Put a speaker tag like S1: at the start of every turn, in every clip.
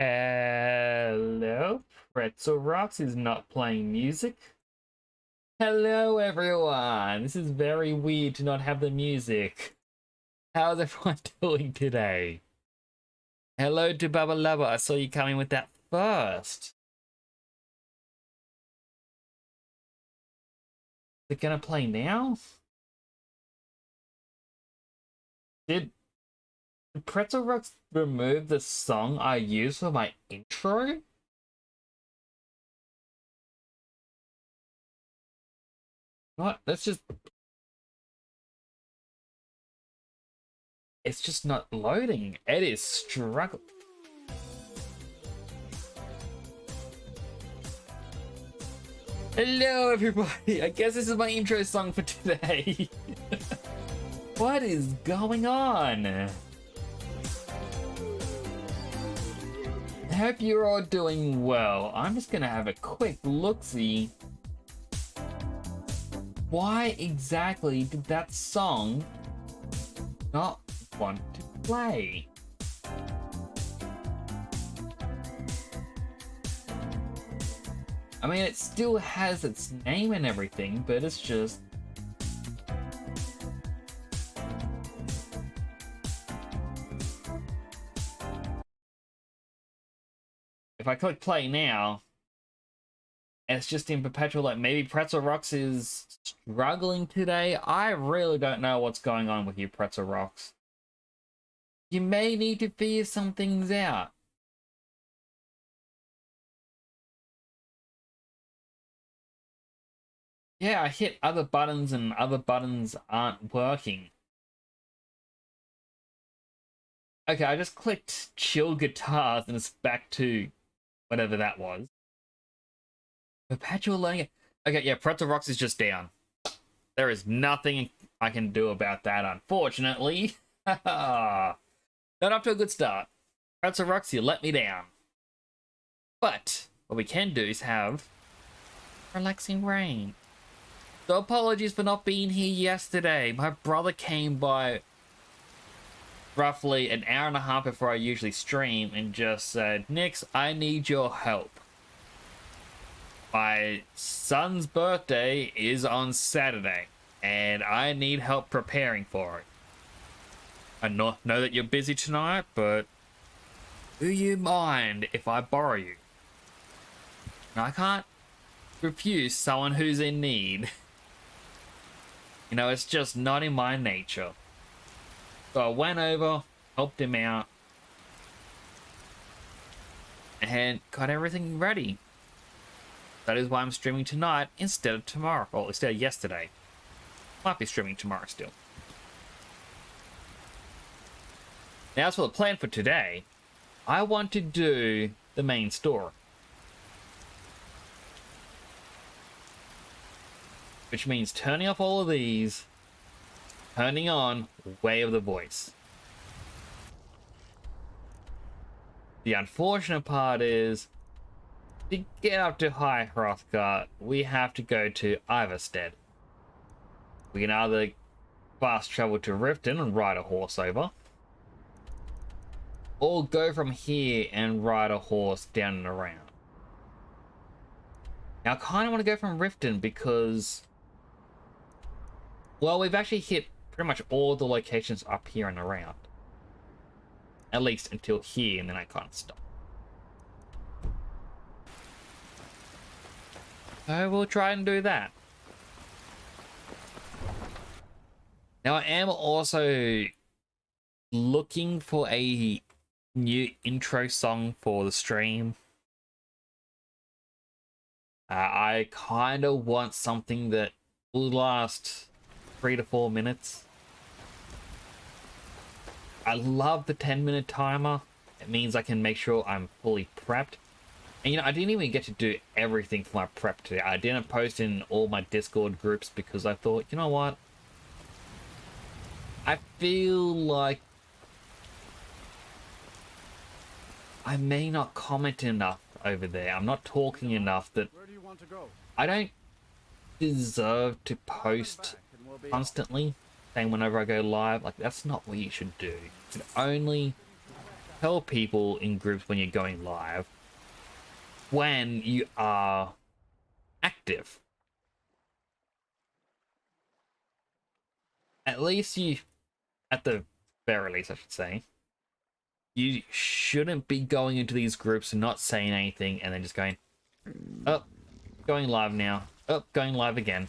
S1: Hello, Pretzel Rocks is not playing music. Hello, everyone. This is very weird to not have the music. How's everyone doing today? Hello to Bubba Lubba. I saw you coming with that first. Is it gonna play now? Did Pretzel Rocks remove the song I used for my intro? What? Let's just... It's just not loading. It is struggling. Hello, everybody. I guess this is my intro song for today. What is going on? I hope you're all doing well. I'm just gonna have a quick look-see. Why exactly did that song not want to play? I mean, it still has its name and everything, but it's just... If I click play now, and it's just in perpetual, like maybe Pretzel Rocks is struggling today. I really don't know what's going on with you, Pretzel Rocks. You may need to figure some things out. Yeah, I hit other buttons and other buttons aren't working. Okay, I just clicked chill guitars and it's back to whatever that was. Perpetual learning. Okay, yeah, Pretzel Rocks is just down. There is nothing I can do about that, unfortunately. Not up to a good start. Rats of Rocks, you let me down. But what we can do is have relaxing rain. So apologies for not being here yesterday. My brother came by roughly an hour and a half before I usually stream and just said, Nix, I need your help. My son's birthday is on Saturday, and I need help preparing for it. I know that you're busy tonight, but do you mind if I borrow you? And I can't refuse someone who's in need. You know, it's just not in my nature. So I went over, helped him out, and got everything ready. That is why I'm streaming tonight instead of tomorrow. Well, instead of yesterday. Might be streaming tomorrow still. Now, as for the plan for today, I want to do the main story. Which means turning off all of these, turning on Way of the Voice. The unfortunate part is, to get up to High Hrothgar, we have to go to Ivarstead. We can either fast travel to Riften and ride a horse over, or go from here and ride a horse down and around. Now I kind of want to go from Riften because, well, we've actually hit pretty much all the locations up here and around. At least until here, and then I can't stop. So we'll try and do that. Now I am also looking for a new intro song for the stream. I kind of want something that will last 3 to 4 minutes. I love the 10-minute timer. It means I can make sure I'm fully prepped. And you know, I didn't even get to do everything for my prep today. I didn't post in all my Discord groups because I thought, you know what? I feel like I may not comment enough over there. I'm not talking enough that I don't deserve to post constantly, saying whenever I go live. Like, that's not what you should do. You should only tell people in groups when you're going live when you are active. At least you, at the very least I should say, you shouldn't be going into these groups and not saying anything and then just going, oh, going live now, oh, going live again.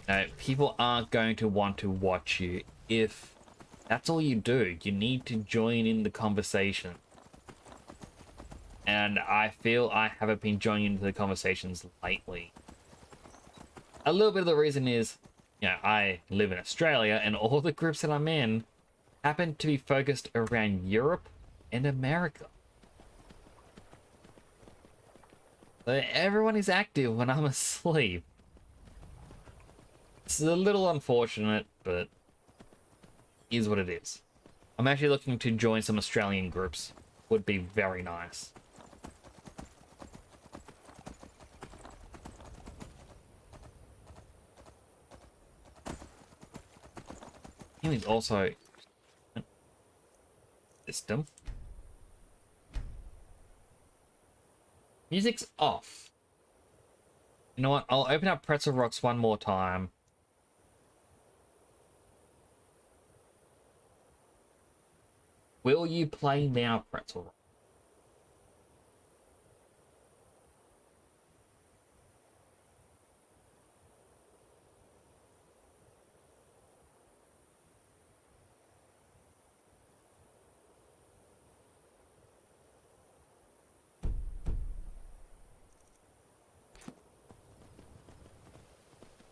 S1: No, people aren't going to want to watch you if that's all you do. You need to join in the conversation. And I feel I haven't been joining into the conversations lately. A little bit of the reason is, you know, I live in Australia and all the groups that I'm in happen to be focused around Europe and America. So everyone is active when I'm asleep. It's a little unfortunate, but is what it is. I'm actually looking to join some Australian groups. Would be very nice. He's also system. Music's off. You know what? I'll open up Pretzel Rocks one more time. Will you play now, Pretzel Rock?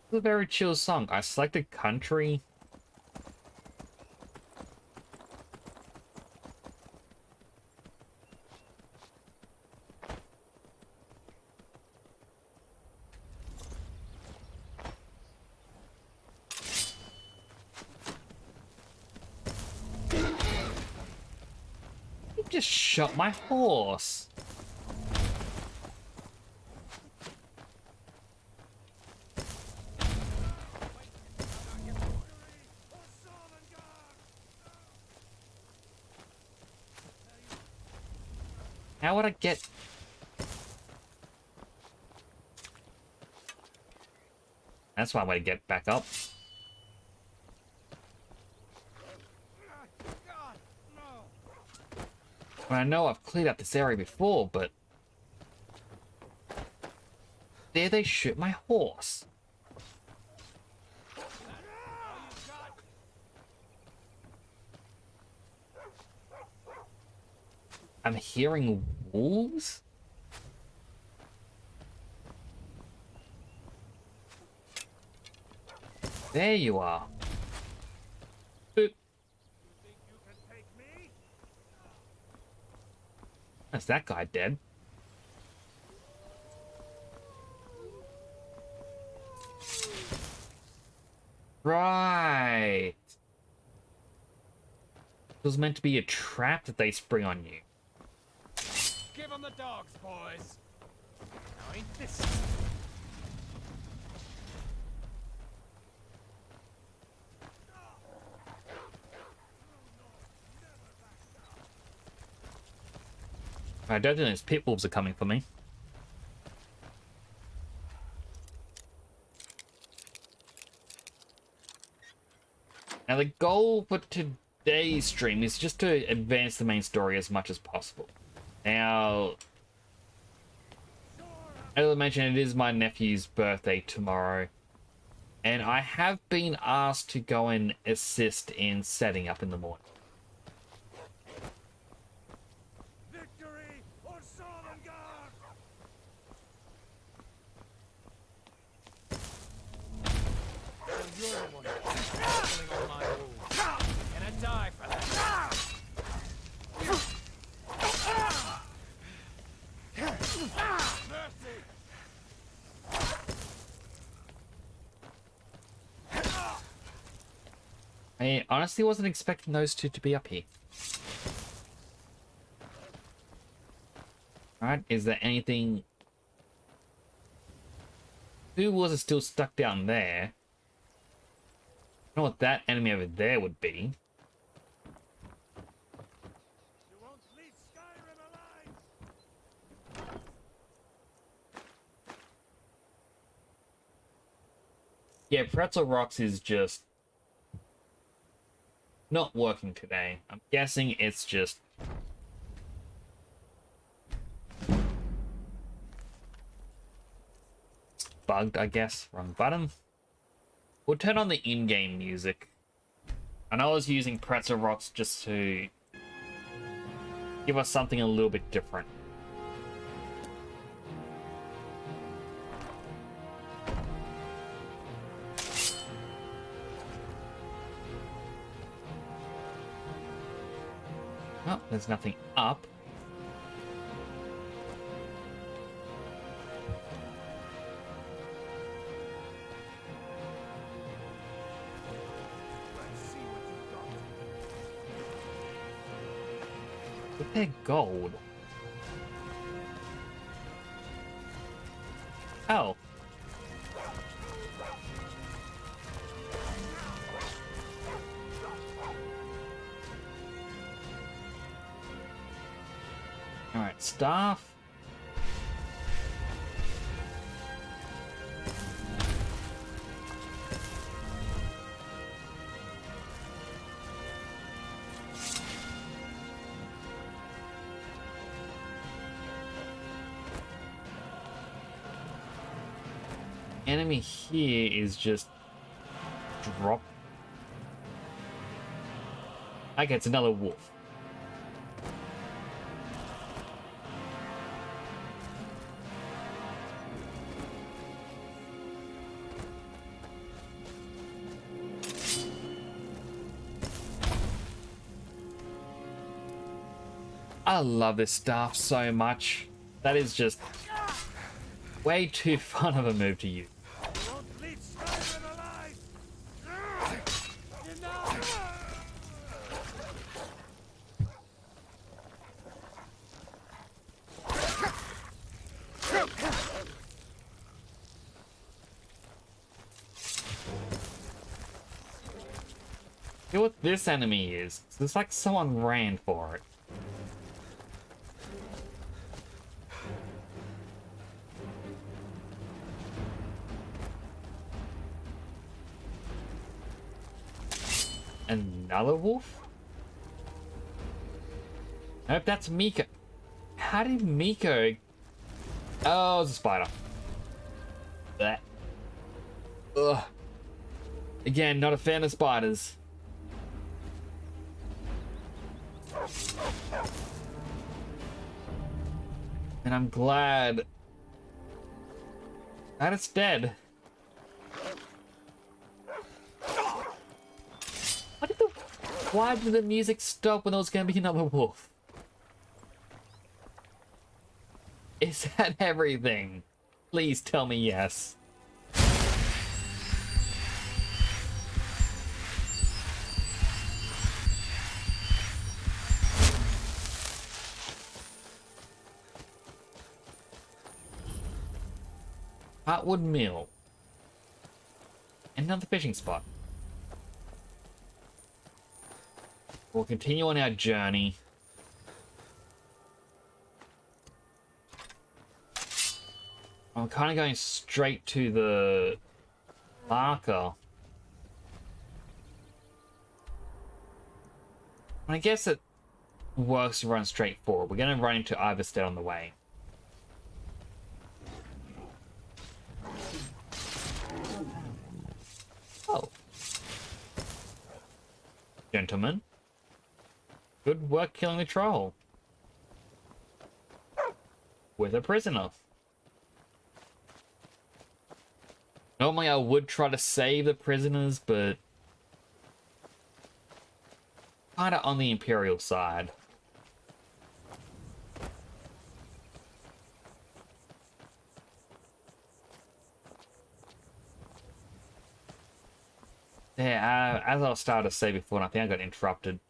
S1: It's a very chill song. I selected country. just shot my horse. How would I get... That's one way to get back up. Well, I know I've cleared up this area before, but... There they shoot my horse. I'm hearing wolves? There you are. Boop. That's that guy dead. Right. It was meant to be a trap that they spring on you.
S2: Give them the dogs, boys. Now ain't this...
S1: I don't think those pit wolves are coming for me. Now the goal for today's stream is just to advance the main story as much as possible. Now, as I mentioned, it is my nephew's birthday tomorrow, and I have been asked to go and assist in setting up in the morning.
S2: Victory or Sovngarde! You're the one killing all my wolves. And I die for that.
S1: I honestly wasn't expecting those two to be up here. Alright, is there anything... Who was it still stuck down there? I don't know what that enemy over there would be.
S2: You won't leave Skyrim alive!
S1: Yeah, Pretzel Rocks is just not working today. I'm guessing it's just bugged, I guess. Wrong button. We'll turn on the in-game music. And I was using Pretzel Rocks just to give us something a little bit different. Oh, there's nothing up. They're gold. Oh. Alright, staff. Enemy here is just drop. Okay, it's another wolf. I love this staff so much. That is just way too fun of a move to use.
S2: You won't leave Skyrim alive! You know!
S1: See what this enemy is. So it's like someone ran for it. Another wolf? Nope, that's Miko. How did Miko... Oh, it's a spider. That. Ugh. Again, not a fan of spiders. And I'm glad that it's dead. Why did the music stop when there was going to be another wolf? Is that everything? Please tell me yes. Heartwood Mill. Another fishing spot. We'll continue on our journey. I'm kind of going straight to the marker. I guess it works to run straight forward. We're going to run into Iverstead on the way. Oh. Gentlemen. Good work killing the troll. With a prisoner. Normally I would try to save the prisoners, but... kinda on the Imperial side. Yeah, as I was starting to say before, and I think I got interrupted.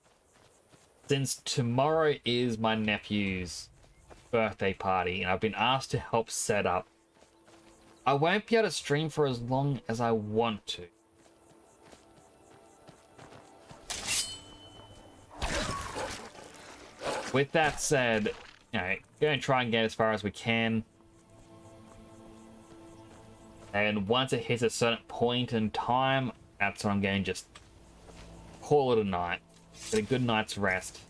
S1: Since tomorrow is my nephew's birthday party, and I've been asked to help set up, I won't be able to stream for as long as I want to. With that said, you know, going to try and get as far as we can. And once it hits a certain point in time, that's when I'm going to just call it a night. Get a good night's rest.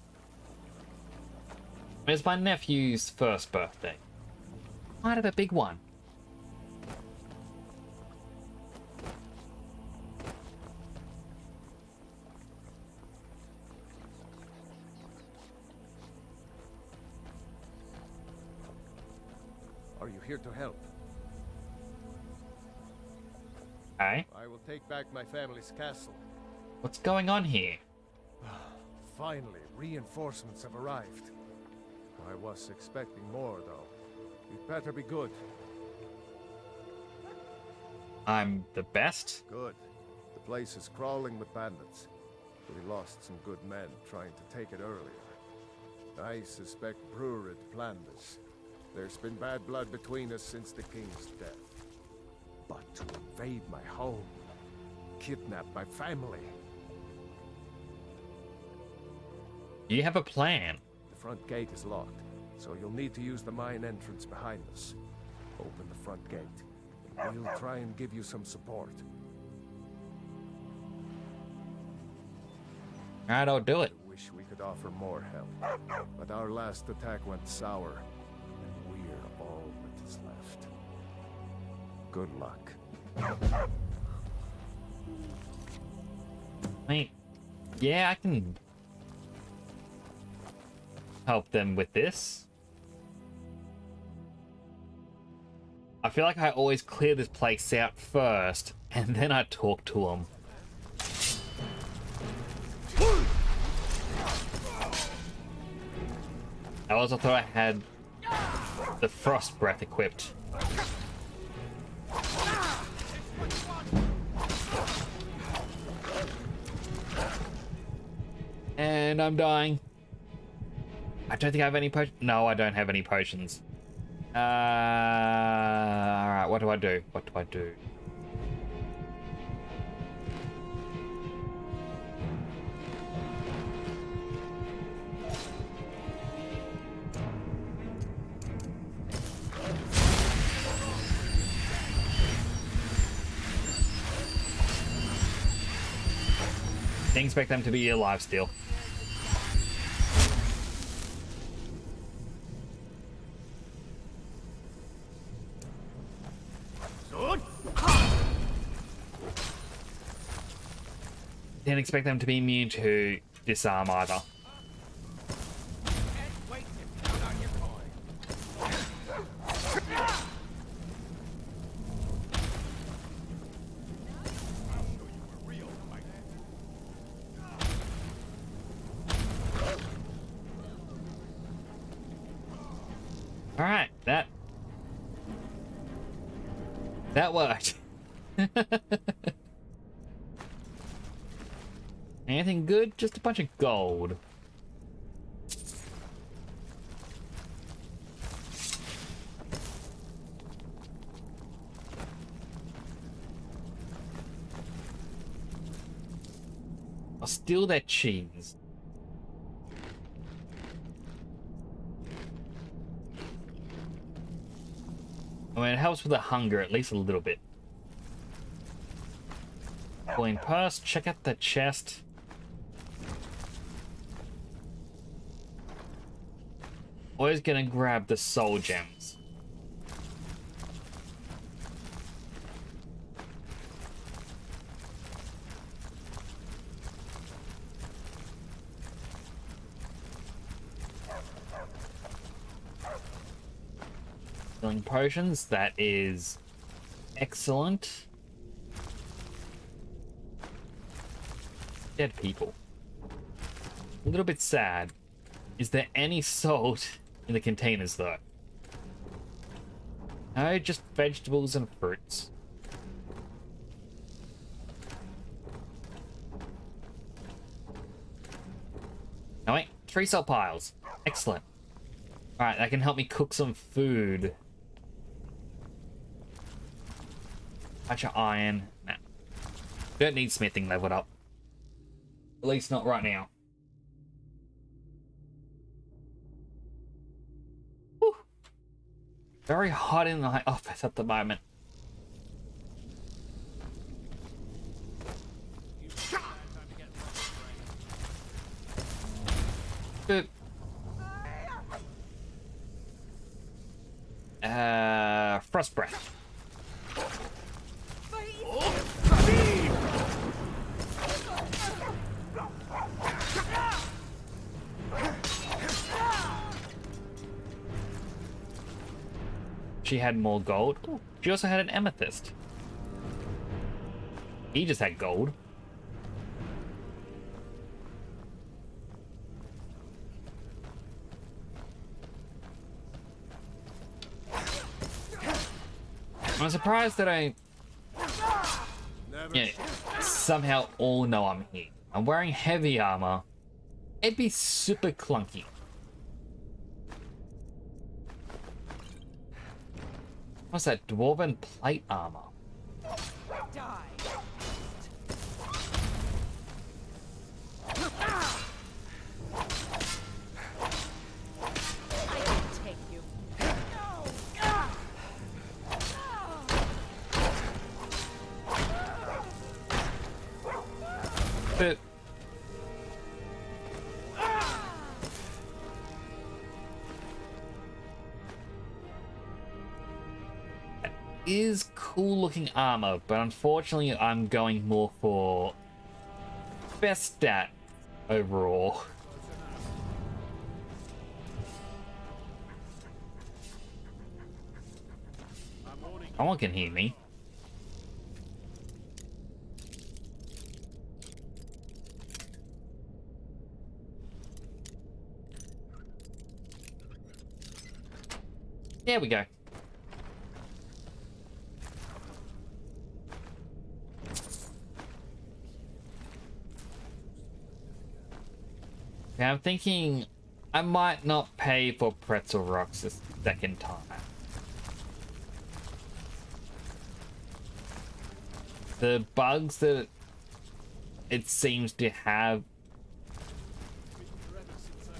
S1: It's my nephew's first birthday. Might have a big one.
S2: Are you here to help?
S1: Okay.
S2: I will take back my family's castle.
S1: What's going on here?
S2: Finally, reinforcements have arrived. I was expecting more, though. You'd better be good.
S1: I'm the best?
S2: Good. The place is crawling with bandits. We lost some good men trying to take it earlier. I suspect Brurid planned this. There's been bad blood between us since the king's death. But to invade my home, kidnap my family...
S1: Do you have a plan?
S2: The front gate is locked, so you'll need to use the mine entrance behind us. Open the front gate. We'll try and give you some support.
S1: Alright, I'll do it.
S2: I wish we could offer more help, but our last attack went sour, and we're all that is left. Good luck.
S1: Wait. Yeah, I can help them with this. I feel like I always clear this place out first, and then I talk to them. I also thought I had the frost breath equipped. And I'm dying. I don't think I have any potions. No, I don't have any potions. Alright, what do I do? What do I do? Didn't expect them to be alive still. Didn't expect them to be immune to disarm either. All right, that worked. Anything good? Just a bunch of gold. I'll steal that cheese. I mean, it helps with the hunger at least a little bit. Coin purse, check out the chest. Always gonna grab the soul gems. Healing potions, that is excellent. Dead people. A little bit sad. Is there any salt in the containers though? No, just vegetables and fruits. Oh wait, 3 salt piles. Excellent. Alright, that can help me cook some food. Bunch of iron. Nah. Don't need smithing leveled up. At least not right now. Whew. Very hot in the office at the moment. Boop. Frost breath. She had more gold. Ooh, she also had an amethyst. He just had gold. I'm surprised that I somehow all know I'm here. I'm wearing heavy armor. It'd be super clunky. What's that? Dwarven plate armor. Die. I can take you. But is cool looking armor, but unfortunately I'm going more for best stat overall. No one can hear me. There we go. I'm thinking I might not pay for pretzel rocks this second time. The bugs that it seems to have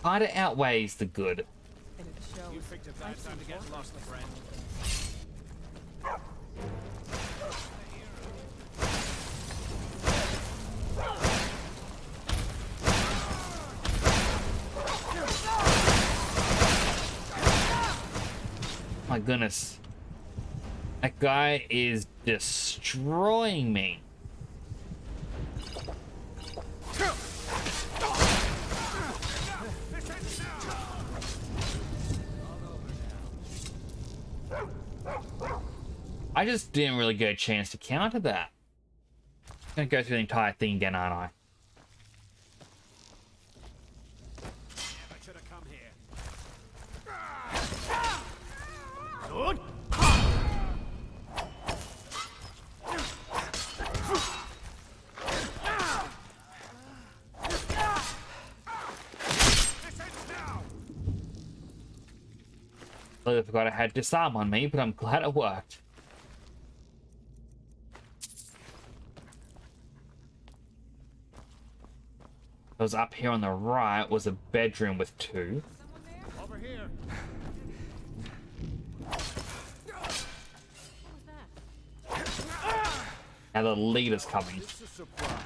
S1: kind of outweighs the good.
S3: You picked a bad time to get lost, friend.
S1: My goodness. That guy is destroying me. I just didn't really get a chance to counter that. I'm gonna go through the entire thing again, aren't I?
S3: Never should have come here.
S1: I forgot I had disarm on me, but I'm glad it worked. Because up here on the right was a bedroom with two.
S3: Over here.
S1: Now the leader's coming.
S2: It's a surprise.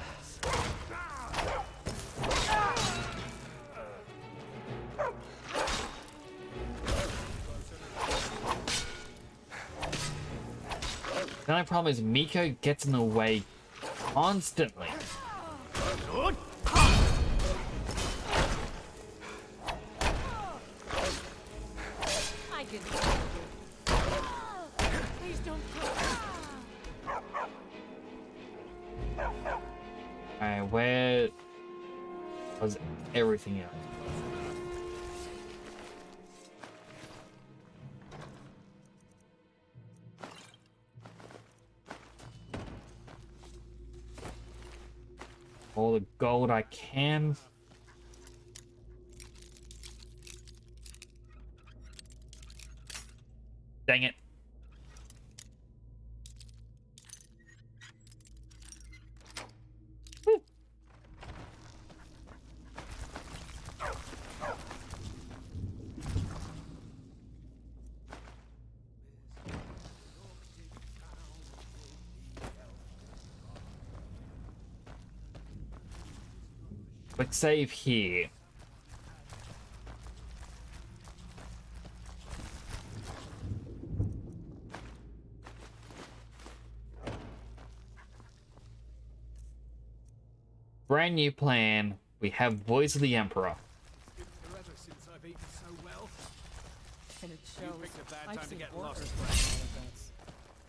S1: The only problem is Miko gets in the way constantly.
S3: I can. Please don't kill me.
S1: Alright, where was everything else? All the gold I can. Dang it. Woo. Quick save here. Brand new plan. We have Voice of the Emperor.
S3: Forever since I've eaten so well.
S4: And it
S3: You
S4: shows.
S3: picked a bad
S4: I've
S3: time to
S4: seen
S3: get
S4: worse
S3: lost.
S4: wedding events.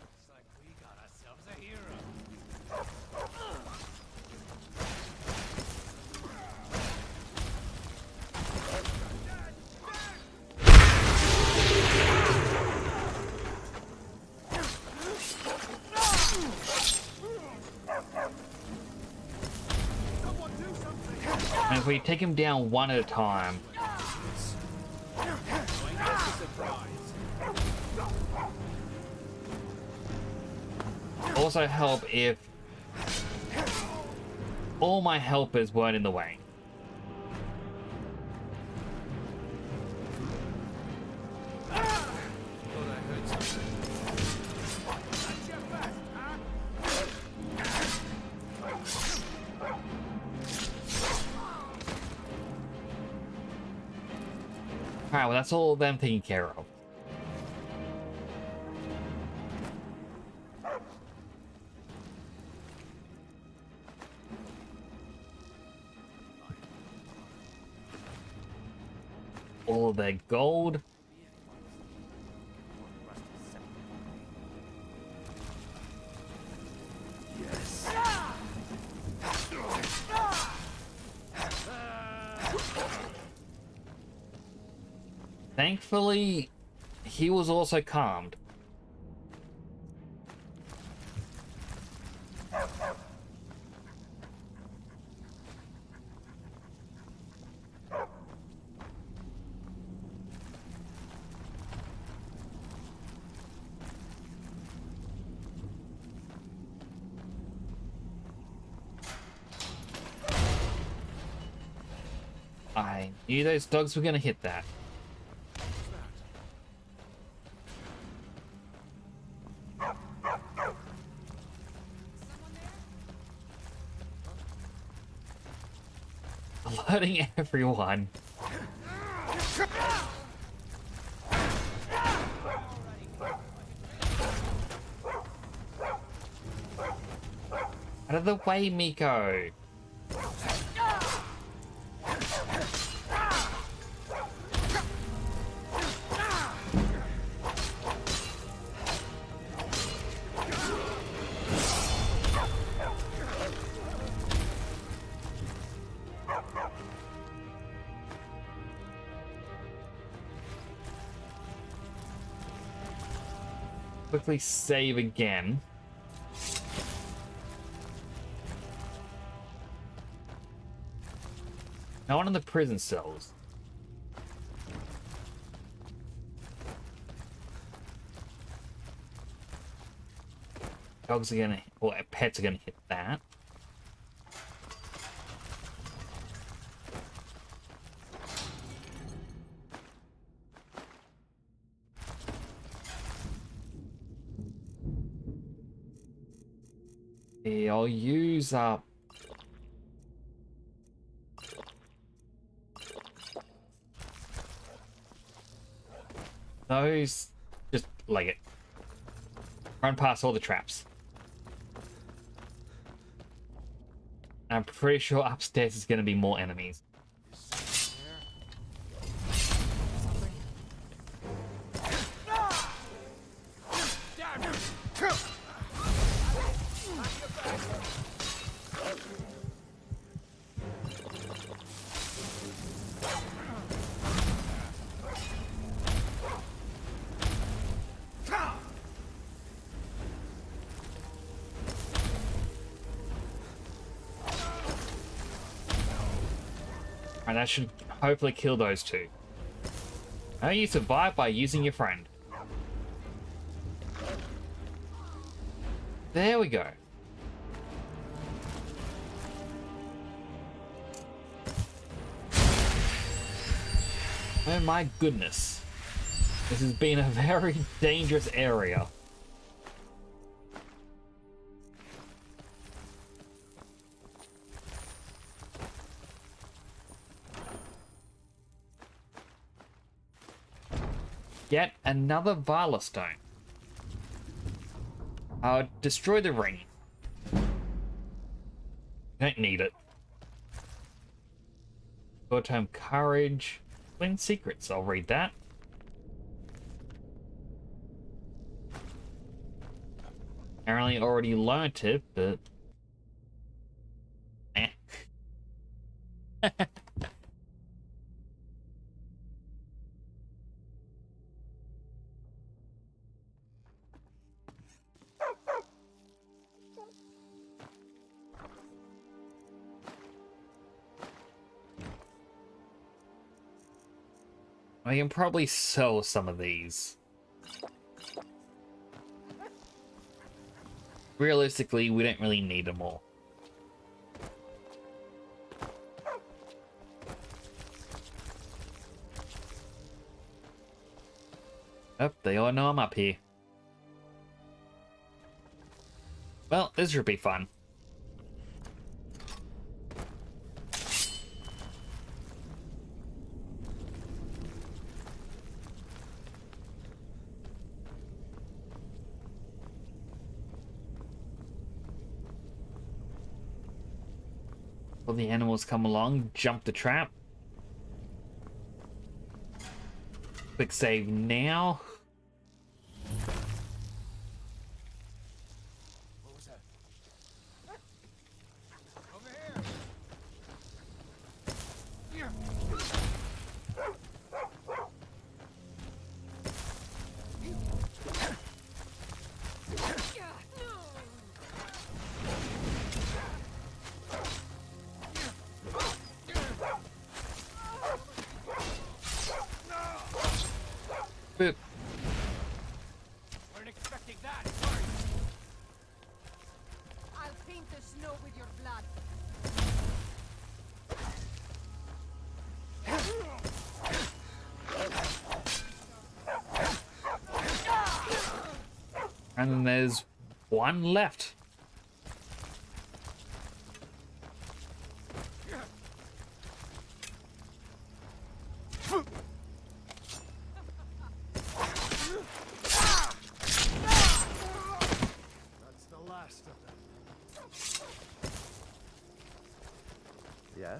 S3: Looks like we got ourselves a hero. Someone do something!
S1: And if we take him down one at a time, also help if all my helpers weren't in the way. Alright, well that's all of them taken care of. All of their gold. Thankfully, he was also calmed. I knew those dogs were gonna hit that. Alerting everyone. Out of the way, Miko. Quickly save again. No one in the prison cells. Dogs are gonna, or pets are gonna hit that. Yeah, I'll use up. Those, just leg it. Run past all the traps. I'm pretty sure upstairs is going to be more enemies. And that should hopefully kill those two. How you survive by using your friend. There we go. Oh my goodness. This has been a very dangerous area. Yet another Valor Stone. Destroy the ring. Don't need it. Short-term courage. Clean secrets. I'll read that. Apparently already learnt it, but... eh. I can probably sell some of these. Realistically, we don't really need them all. Oh, they all know I'm up here. Well, this should be fun. All the animals come along, jump the trap. Quick save now.
S3: What was that? Over here! Here!
S1: Boop.
S3: Weren't expecting that, sorry.
S4: I'll paint the snow with your blood.
S1: And then there's one left.
S2: That's the last of them. Yeah?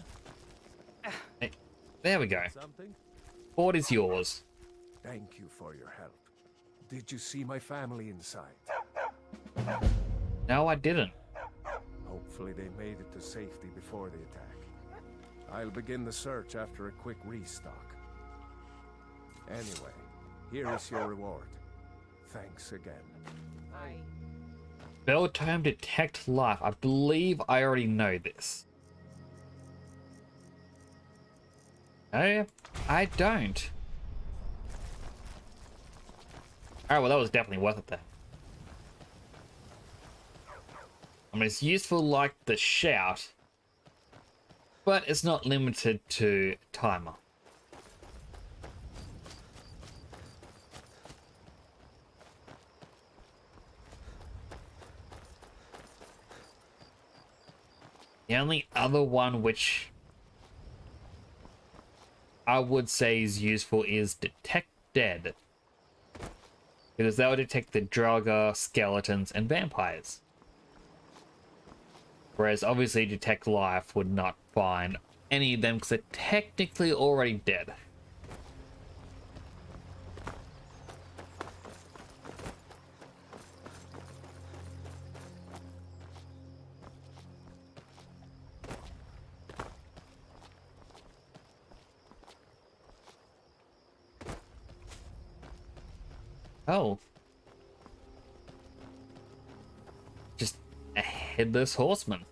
S1: Hey, there we go.
S2: Something?
S1: Fort is yours.
S2: Thank you for your help. Did you see my family inside?
S1: No, I didn't.
S2: Hopefully they made it to safety before the attack. I'll begin the search after a quick restock. Anyway, here is your reward. Thanks again.
S4: Aye.
S1: Bell tome detect life. I believe I already know this. No, I don't. Alright, well that was definitely worth it then. I mean, it's useful like the shout, but it's not limited to timer. The only other one which I would say is useful is Detect Dead, because that would detect the Draugr, skeletons, and vampires. Whereas obviously Detect Life would not find any of them because they're technically already dead. Oh. Just a headless horseman.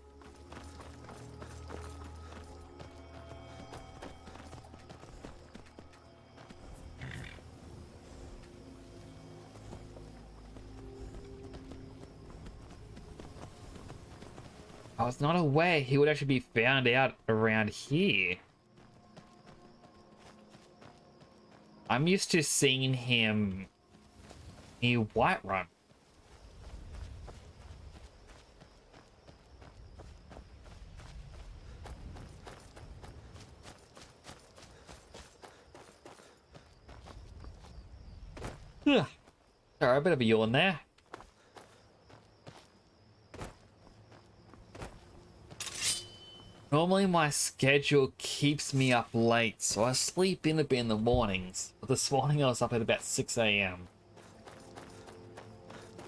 S1: I was not aware he would actually be found out around here. I'm used to seeing him near Whiterun. Ugh. Sorry, a bit of a yawn there. Normally my schedule keeps me up late, so I sleep in a bit in the mornings. But this morning I was up at about 6 AM.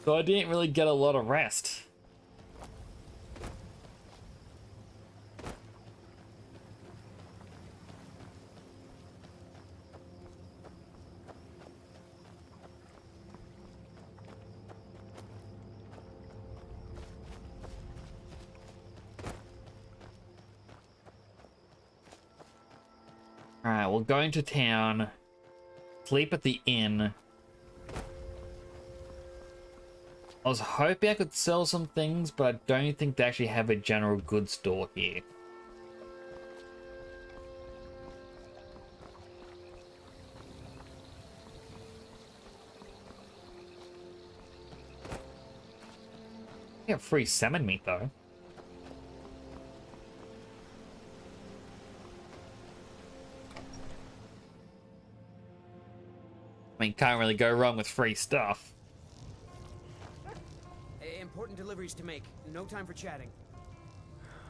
S1: So I didn't really get a lot of rest. Alright, well, going to town, sleep at the inn. I was hoping I could sell some things, but I don't think they actually have a general goods store here. I get free salmon meat though. I mean, can't really go wrong with free stuff.
S3: Important deliveries to make. No time for chatting.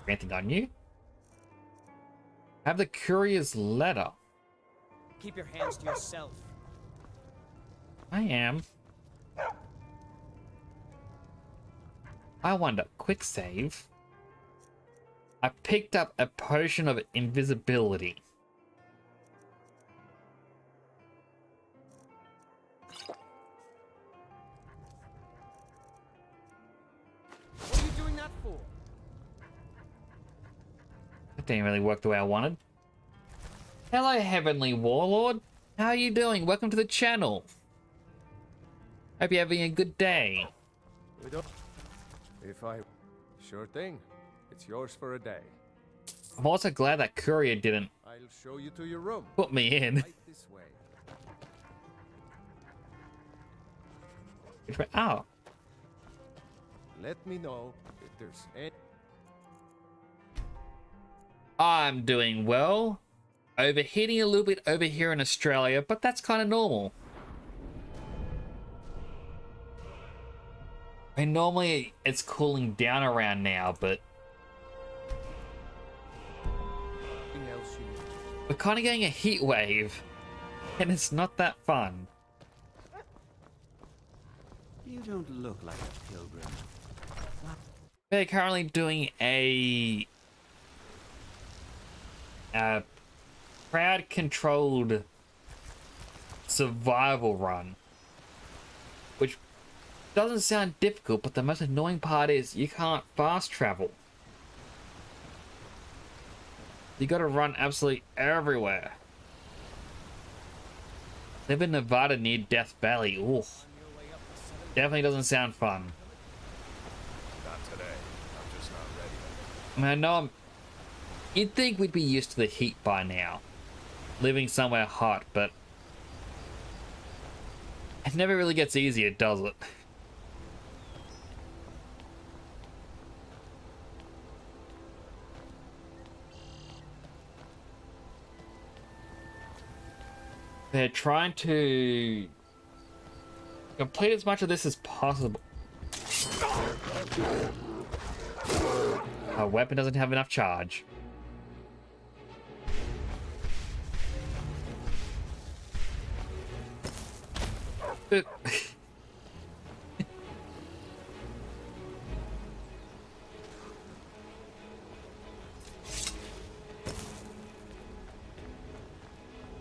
S1: Anything on you? Have the courier's letter.
S3: Keep your hands to yourself.
S1: I am. I wonder, quick save. I picked up a potion of invisibility.
S3: What are you doing that for?
S1: That didn't really work the way I wanted. Hello, Heavenly Warlord. How are you doing? Welcome to the channel. Hope you're having a good day.
S2: We don't... If I... Sure thing. It's yours for a day.
S1: I'm also glad that courier didn't
S2: I'll show you to your room.
S1: put me in.
S2: Right this way.
S1: Oh,
S2: Let me know if there's any...
S1: I'm doing well. Overheating a little bit over here in Australia, but that's kind of normal. I mean, normally it's cooling down around now, but kind of getting a heat wave, and it's not that fun.
S5: You don't look like a pilgrim.
S1: They're currently doing a crowd-controlled survival run, which doesn't sound difficult, but the most annoying part is you can't fast travel. You gotta run absolutely everywhere. Live in Nevada near Death Valley. Ooh. Definitely doesn't sound fun.
S2: Not today. I'm just not ready.
S1: I mean, I know you'd think we'd be used to the heat by now, living somewhere hot, but it never really gets easier, does it? They're trying to complete as much of this as possible. Our weapon doesn't have enough charge.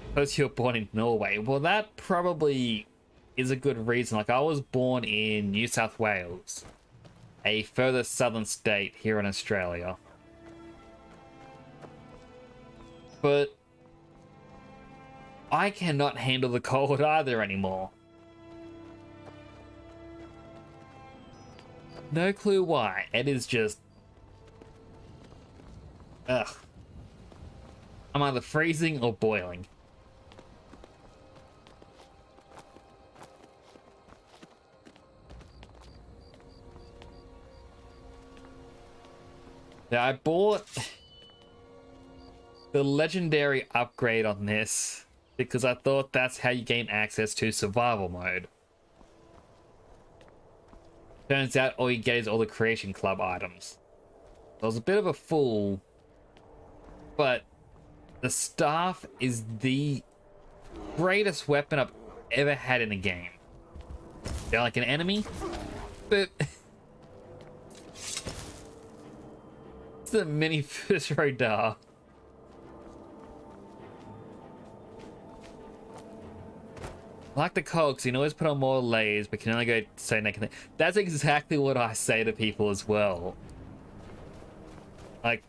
S1: Suppose you're born in Norway. Well, that probably is a good reason. Like, I was born in New South Wales, a further southern state here in Australia. But I cannot handle the cold either anymore. No clue why. It is just... ugh. I'm either freezing or boiling. Now, I bought the legendary upgrade on this because I thought that's how you gain access to survival mode. Turns out all you get is all the Creation Club items. I was a bit of a fool, but the staff is the greatest weapon I've ever had in a game. They're like an enemy, but it's a mini Hrothgar. Like the cogs, you can always put on more layers, but can only go so naked. That's exactly what I say to people as well. Like,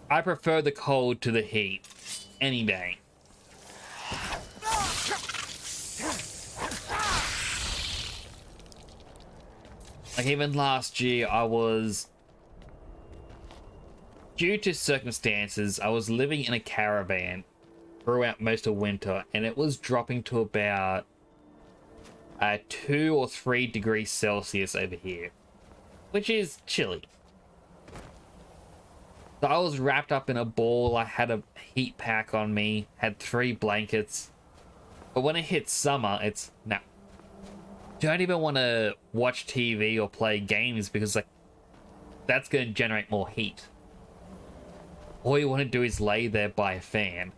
S1: I prefer the cold to the heat any day. Like, even last year, I was... due to circumstances, I was living in a caravan throughout most of winter, and it was dropping to about 2 or 3 degrees Celsius over here, which is chilly. So I was wrapped up in a ball. I had a heat pack on me, had 3 blankets. But when it hits summer, it's no. Don't even want to watch TV or play games because, like, that's going to generate more heat. All you want to do is lay there by a fan.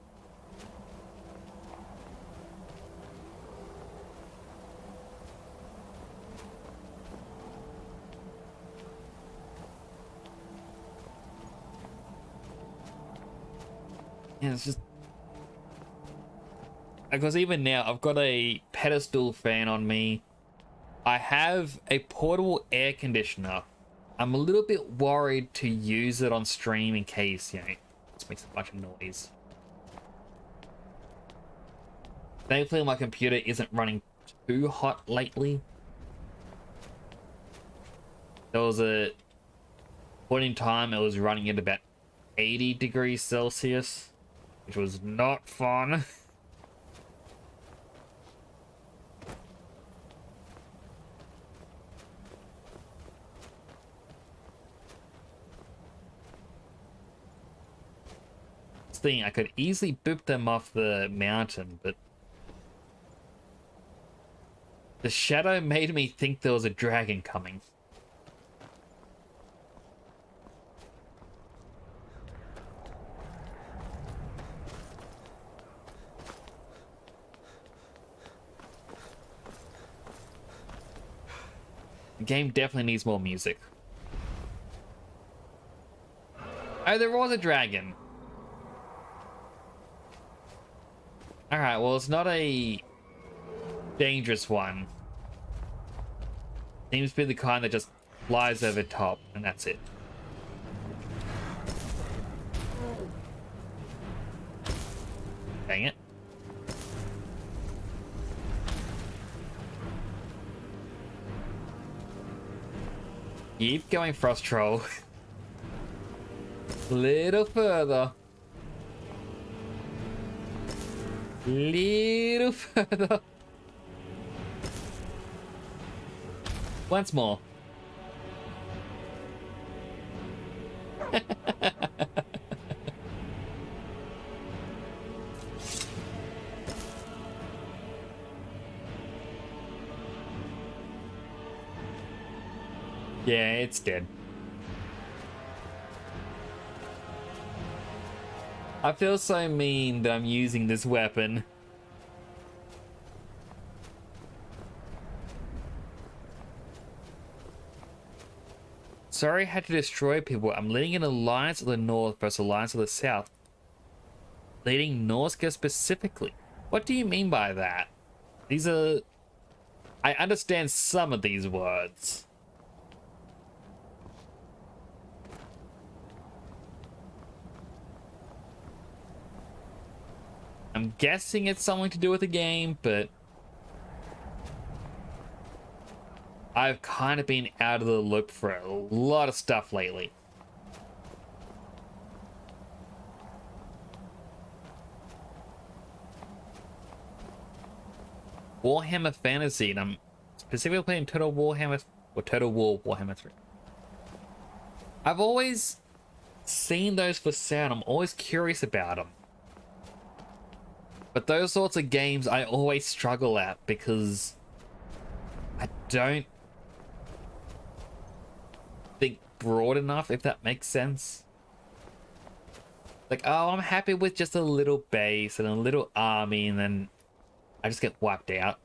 S1: Yeah, it's just... because even now, I've got a pedestal fan on me. I have a portable air conditioner. I'm a little bit worried to use it on stream in case, you know, it makes a bunch of noise. Thankfully, my computer isn't running too hot lately. There was a point in time it was running at about 80 degrees Celsius, which was not fun. Thing, I could easily boop them off the mountain, but the shadow made me think there was a dragon coming. The game definitely needs more music. Oh, there was a dragon. Alright, well, it's not a dangerous one. Seems to be the kind that just flies over top, and that's it. Dang it. Keep going, Frost Troll. Little further. Little further. Once more. Yeah, it's dead. I feel so mean that I'm using this weapon. Sorry I had to destroy people. I'm leading an alliance of the north versus alliance of the south. Leading Norska specifically. What do you mean by that? These are... I understand some of these words. I'm guessing it's something to do with the game, but I've kind of been out of the loop for a lot of stuff lately. Warhammer Fantasy, and I'm specifically playing Total Warhammer, or Total War Warhammer 3. I've always seen those for sale, and I'm always curious about them. But those sorts of games I always struggle at because I don't think broad enough, if that makes sense. Like, oh, I'm happy with just a little base and a little army, and then I just get wiped out.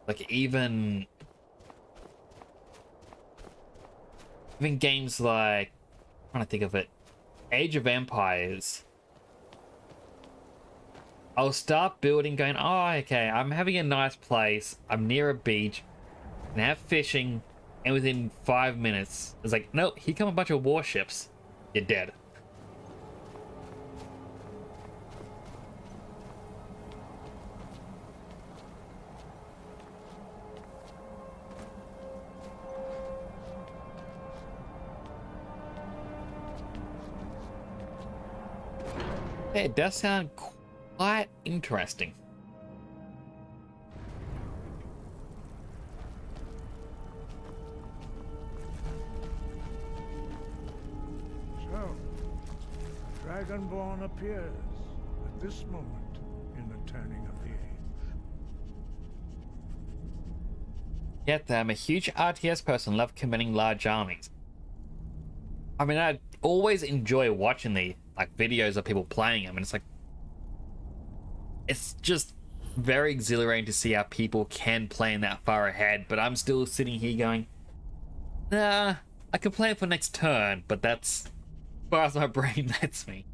S1: Like, even games like, I'm trying to think of it, Age of Empires. I'll start building going, oh, okay, I'm having a nice place. I'm near a beach. And have fishing. And within 5 minutes, it's like, nope, here come a bunch of warships. You're dead. It does sound quite interesting.
S6: So, Dragonborn appears at this moment in the turning of the age.
S1: Yet I'm a huge RTS person, love committing large armies. I mean, I always enjoy watching the videos of people playing them, and it's like, it's just very exhilarating to see how people can plan that far ahead, but I'm still sitting here going, nah, I can plan for next turn, but that's as far as my brain lets me.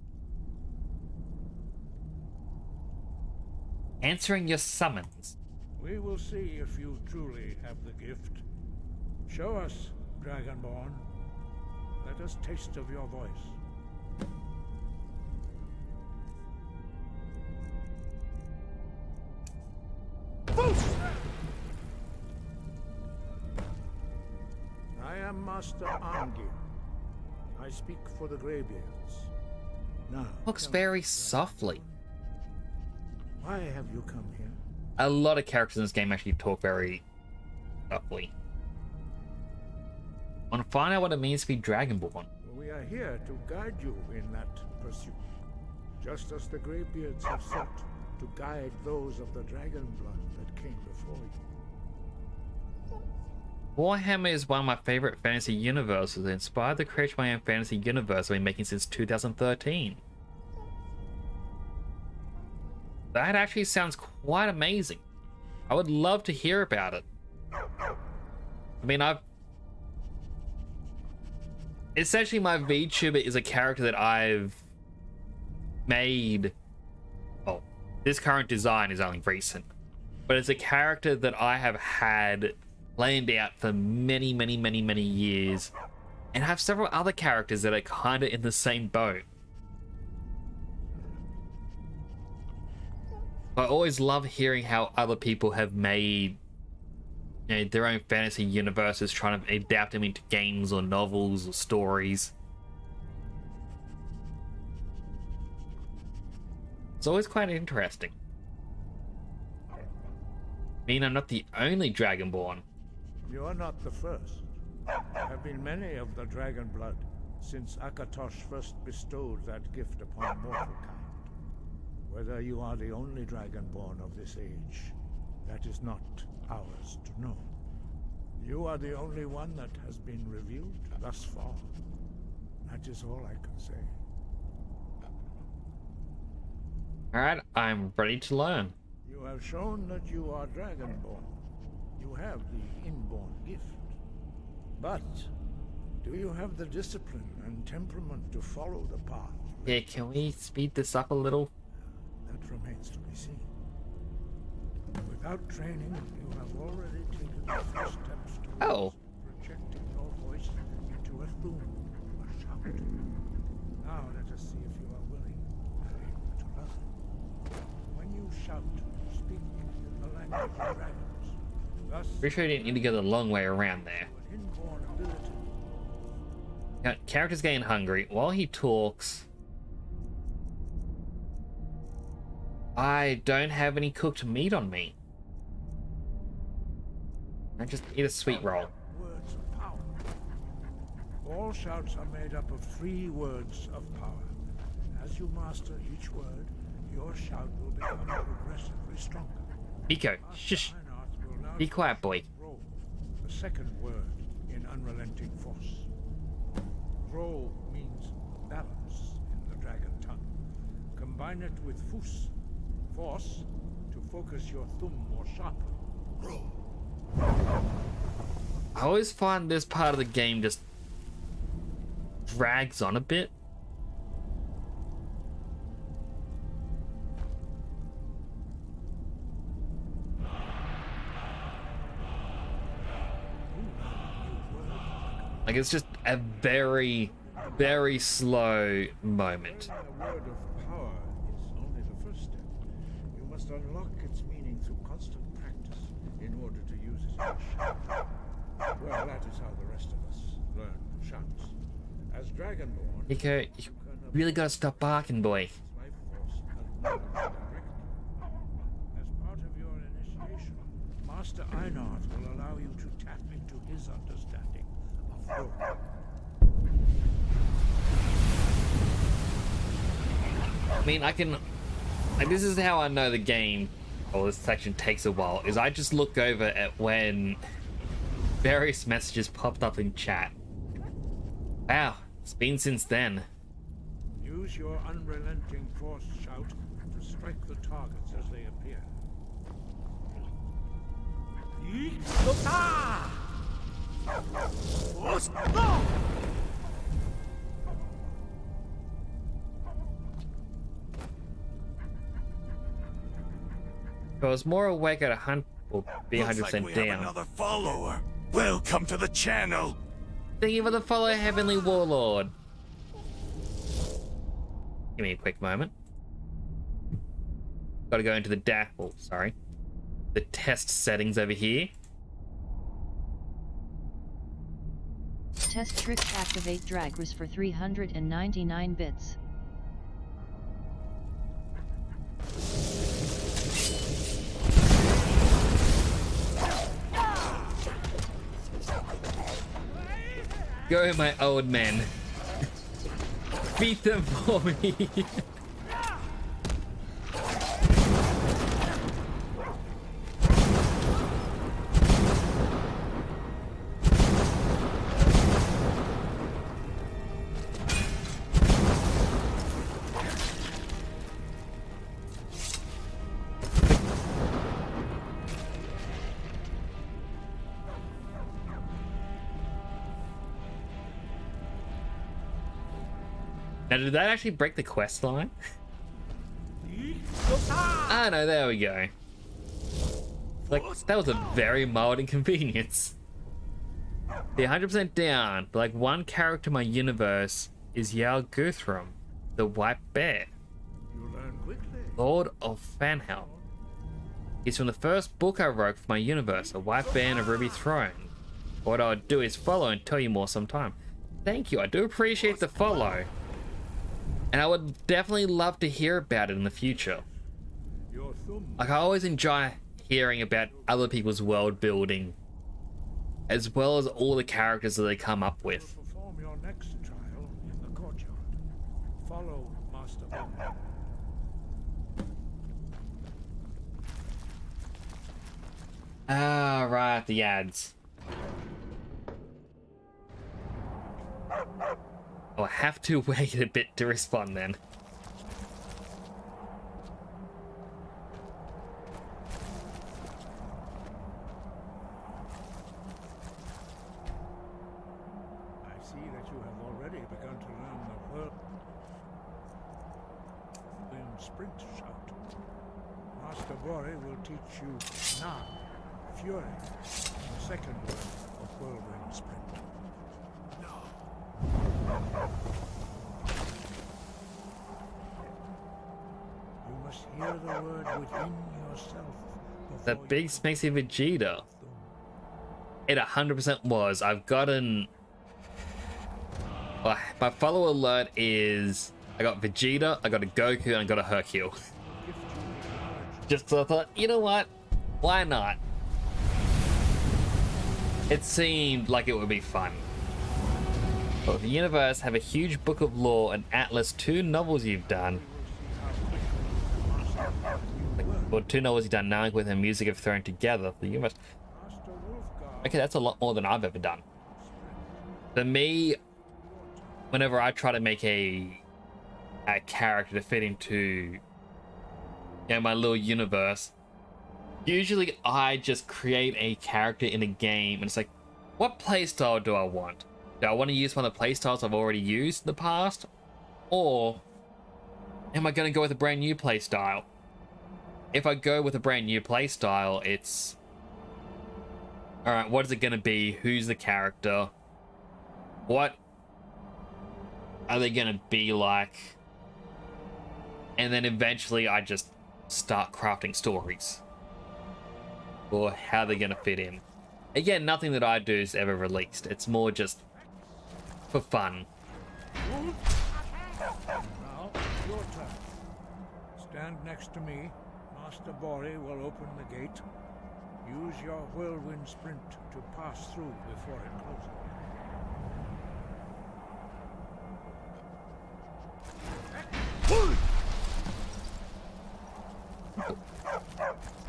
S1: Answering your summons.
S6: We will see if you truly have the gift. Show us, Dragonborn. Let us taste of your voice. I am Master Arngir. I speak for the Greybeards. Now,
S1: Talks
S6: tell me,
S1: very softly.
S6: why have you come here?
S1: A lot of characters in this game actually talk very softly. I want to find out what it means to be Dragonborn.
S6: We are here to guide you in that pursuit, just as the Greybeards have sought to guide those of the dragon blood that came before you.
S1: Warhammer is one of my favorite fantasy universes. It inspired the creation of my own fantasy universe I've been making since 2013. That actually sounds quite amazing. I would love to hear about it. I mean, essentially my VTuber is a character that I've made. Well, this current design is only recent, but it's a character that I have had planned out for many, many, many, many years, and I have several other characters that are kind of in the same boat. I always love hearing how other people have made, you know, their own fantasy universes, trying to adapt them into games or novels or stories. It's always quite interesting. I mean, I'm not the only Dragonborn.
S6: You are not the first. There have been many of the dragon blood since Akatosh first bestowed that gift upon mortal kind. Whether you are the only Dragonborn of this age, that is not ours to know. You are the only one that has been revealed thus far. That is all I can say.
S1: Alright, I'm ready to learn.
S6: You have shown that you are Dragonborn. You have the inborn gift. But do you have the discipline and temperament to follow the path?
S1: Yeah, can we speed this up a little?
S6: That remains to be seen. Without training, you have already taken the first steps towards projecting your voice into a thum, a shout. Now let us see if you are willing and able to learn. When you shout, speak in the language of dragons. Thus,
S1: Pretty sure you didn't need to go the long way around there.
S6: an inborn ability.
S1: Now, character's getting hungry. While he talks, I don't have any cooked meat on me. I just eat a sweet roll.
S6: Words of power. All shouts are made up of 3 words of power. As you master each word, your shout will become progressively stronger.
S1: Nico, shush.
S6: Einarth will now
S1: Be quiet, boy.
S6: Roll, the second word in unrelenting force. Roll means balance in the dragon tongue. Combine it with fus, force, to focus your thumb more sharply. Roll.
S1: I always find this part of the game just drags on a bit. Like, it's just a very, very slow moment.
S6: A word of power is only the first step. You must unlock its meaning through constant practice in order to use it as a shout. Well, that is how the rest of us learn shouts. As Dragonborn,
S1: Nico, you really gotta stop barking, boy.
S6: life force and knowledge directly. As part of your initiation, Master Einarth will allow you to tap into his understanding of role.
S1: I mean, I can... Like, this is how I know the game, or this section takes a while, is I just look over at when various messages popped up in chat. Wow, it's been since then.
S6: Use your unrelenting force shout to strike the targets as they appear.
S1: If I was more awake, I'd will be 100% down.
S7: Another follower. Welcome to the channel.
S1: Thank you for the follow, Heavenly Warlord. Give me a quick moment. Gotta go into the the test settings over here.
S8: Test trick activate Dragras for 399 bits.
S1: Go, my old men. Beat them for me. Now, did that actually break the quest line? Ah, no, there we go. Like, that was a very mild inconvenience. The 100% down, but like one character in my universe is Jarl Guthrum, the White Bear,
S6: You learn quickly.
S1: Lord of Fanhelm. He's from the first book I wrote for my universe, A White Bear and a Ruby Throne. What I'll do is follow and tell you more sometime. Thank you, I do appreciate the follow. And I would definitely love to hear about it in the future.
S6: Your thumb.
S1: Like, I always enjoy hearing about other people's world building, as well as all the characters that they come up with.
S6: Perform your next trial in the courtyard. Follow Master Bond.
S1: Ah, right, the ads. Oh, I have to wait a bit to respond then.
S6: I see that you have already begun to learn the word in sprint shout. Master Bori will teach you now, Fury, the second word of whirlwind sprint. You must hear the word within yourself.
S1: That big smexy Vegeta. It 100% was. I've gotten... Well, my follow alert is... I got Vegeta, I got a Goku, and I got a Hercule. Just so I thought, you know what? Why not? It seemed like it would be fun. But the universe have a huge book of lore and Atlas, 2 novels you've done. Well, 2 novels you've done now with and music have thrown together for the universe. Okay, that's a lot more than I've ever done. For me, whenever I try to make a character to fit into, you know, my little universe, usually I just create a character in a game and it's like, what playstyle do I want? Do I want to use one of the playstyles I've already used in the past? Or am I going to go with a brand new playstyle? If I go with a brand new playstyle, it's... Alright, what is it going to be? Who's the character? What are they going to be like? And then eventually I just start crafting stories. Or how they're going to fit in. Again, nothing that I do is ever released. It's more just for fun.
S6: Now, your turn. Stand next to me. Master Bori will open the gate. Use your whirlwind sprint to pass through before it closes.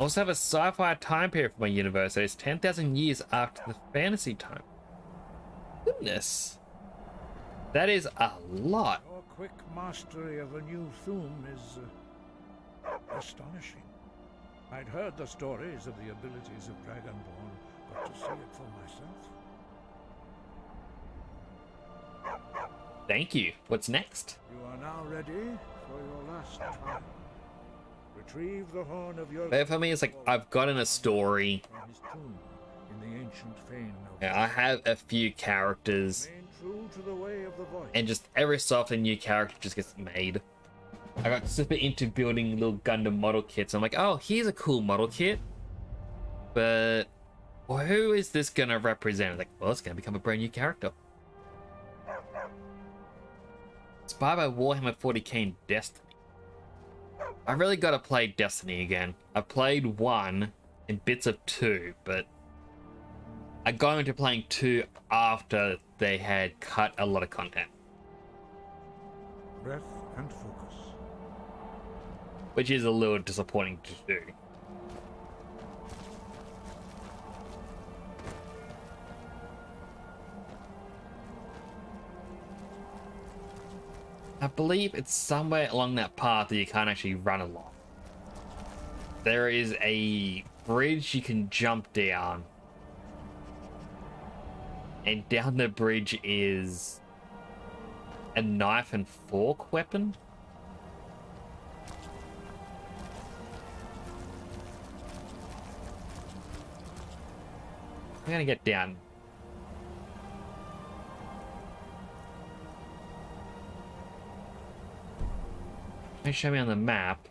S1: I also have a sci-fi time period for my universe that is 10,000 years after the fantasy time. Goodness. That is a lot.
S6: Your quick mastery of a new theme is astonishing. I'd heard the stories of the abilities of Dragonborn, but to see it for myself.
S1: Thank you. What's next?
S6: You are now ready for your last trial. Retrieve the horn of your...
S1: But for me, it's like I've gotten a story.
S6: from his tomb in the ancient fane of...
S1: Yeah, I have a few characters,
S6: Remain true to the way of the voice.
S1: and just every so often a new character just gets made. I got super into building little Gundam model kits. I'm like, oh, here's a cool model kit. But well, who is this gonna represent? Like, well, it's gonna become a brand new character. Inspired by Warhammer 40k and Destiny. I really gotta play Destiny again. I played 1 and bits of 2, but I got into playing 2 after they had cut a lot of content.
S6: Breath and focus.
S1: Which is a little disappointing to do. I believe it's somewhere along that path that you can't actually run along. There is a bridge you can jump down. And down the bridge is a knife and fork weapon. I'm gonna get down. Can you show me on the map?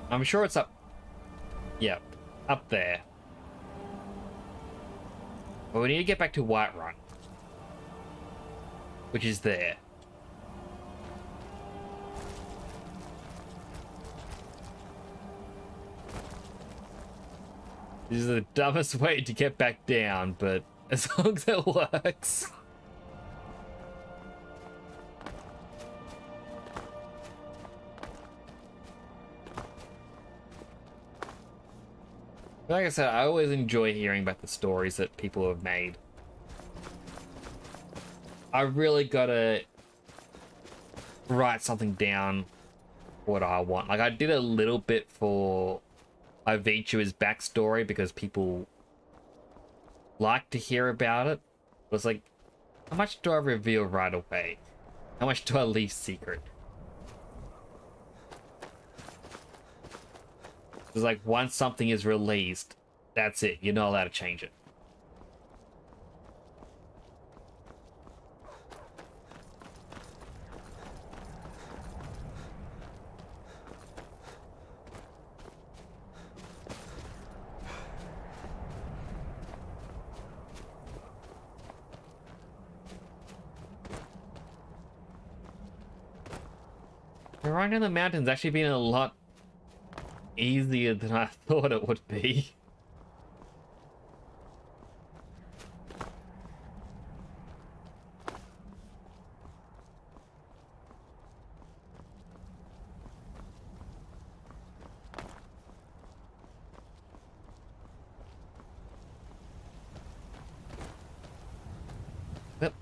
S1: I'm sure it's up. Yep, up there. But we need to get back to Whiterun, which is there. This is the dumbest way to get back down, but as long as it works. Like I said, I always enjoy hearing about the stories that people have made. I really gotta write something down what I want. Like, I did a little bit for Ivichua's backstory because people like to hear about it. But it's like, how much do I reveal right away? How much do I leave secret? It's like, once something is released, that's it. You're not allowed to change it. Riding in the mountains actually been a lot easier than I thought it would be. Yep.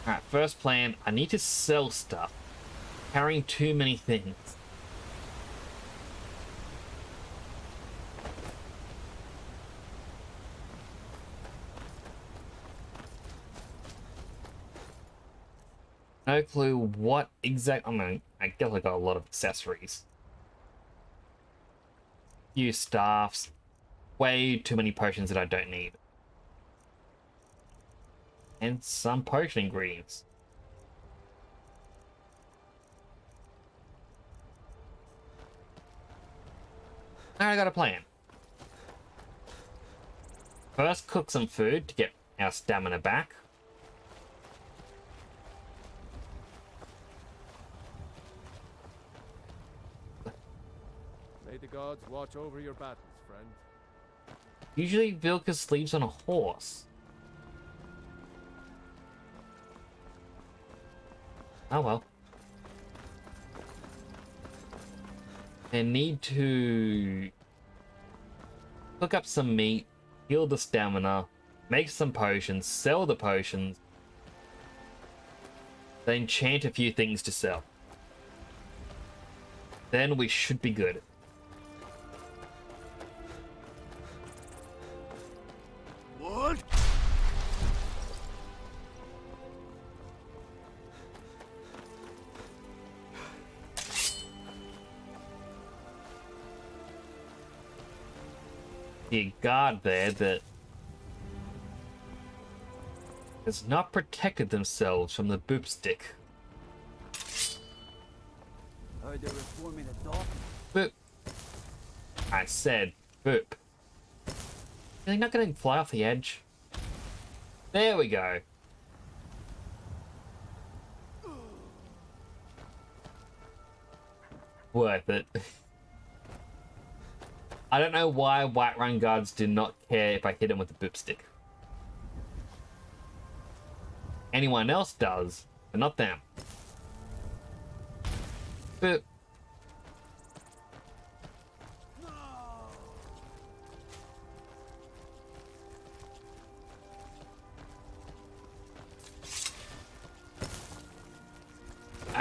S1: Alright, first plan, I need to sell stuff. Carrying too many things. No clue what exact. I mean, I guess I got a lot of accessories. Few staffs. Way too many potions that I don't need. And some potion ingredients. Now I got a plan. First, cook some food to get our stamina back.
S2: May the gods watch over your battles, friend.
S1: Usually Vilka sleeps on a horse. Oh well. I need to cook up some meat, heal the stamina, make some potions, sell the potions, then enchant a few things to sell. Then we should be good.
S7: What?
S1: The guard there that has not protected themselves from the boop stick.
S5: Heard they were forming a dolphin.
S1: Boop. I said boop. Are they not going to fly off the edge? There we go. Worth it. I don't know why Whiterun guards do not care if I hit them with a boop stick. Anyone else does, but not them. Boop.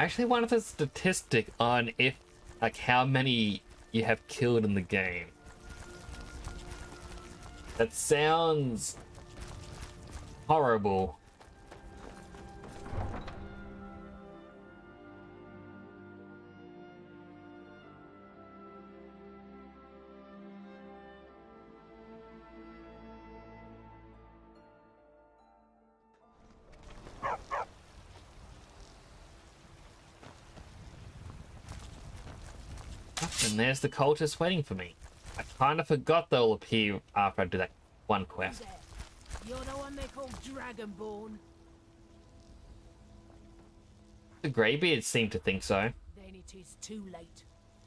S1: I actually wanted a statistic on if, like, how many you have killed in the game. That sounds horrible. And there's the cultists waiting for me. I kind of forgot they'll appear after I do that one quest.
S4: You're the one they call Dragonborn.
S1: The Greybeards seem to think so.
S4: Then it is too late.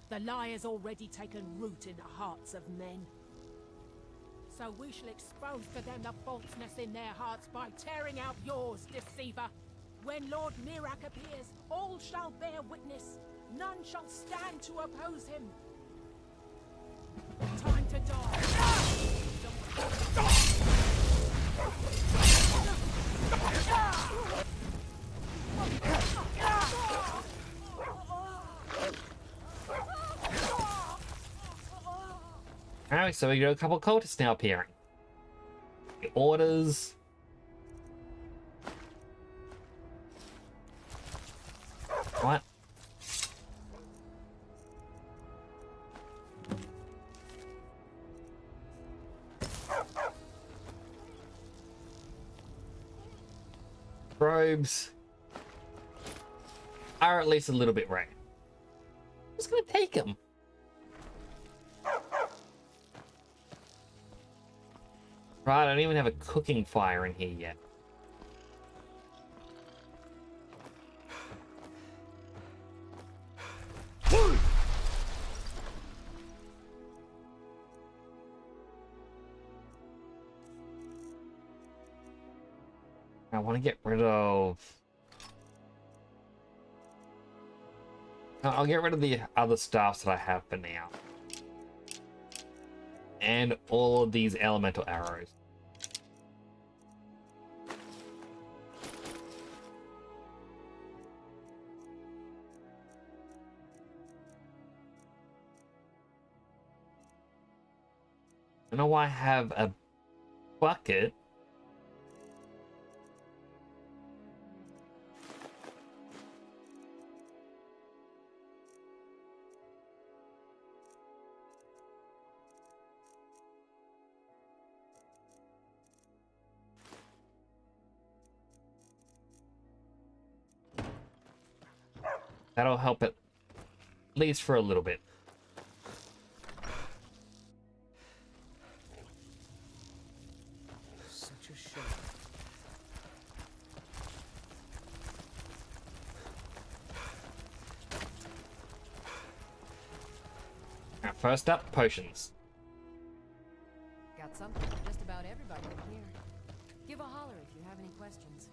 S4: The lie has already taken root in the hearts of men. So we shall expose to them the falseness in their hearts by tearing out yours, deceiver. When Lord Mirak appears, all shall bear witness. None shall stand to oppose him. Time to die.
S1: Alright, so we got a couple of cultists now appearing. The orders. What? Robes are at least a little bit rare. I'm just gonna take them. Right, I don't even have a cooking fire in here yet. I want to get rid of... I'll get rid of the other staffs that I have for now. And all of these elemental arrows. I don't know why I have a bucket. That'll help it, at least for a little bit.
S3: Such a shame.
S1: Now, first up, potions.
S9: Got something for just about everybody in here. Give a holler if you have any questions.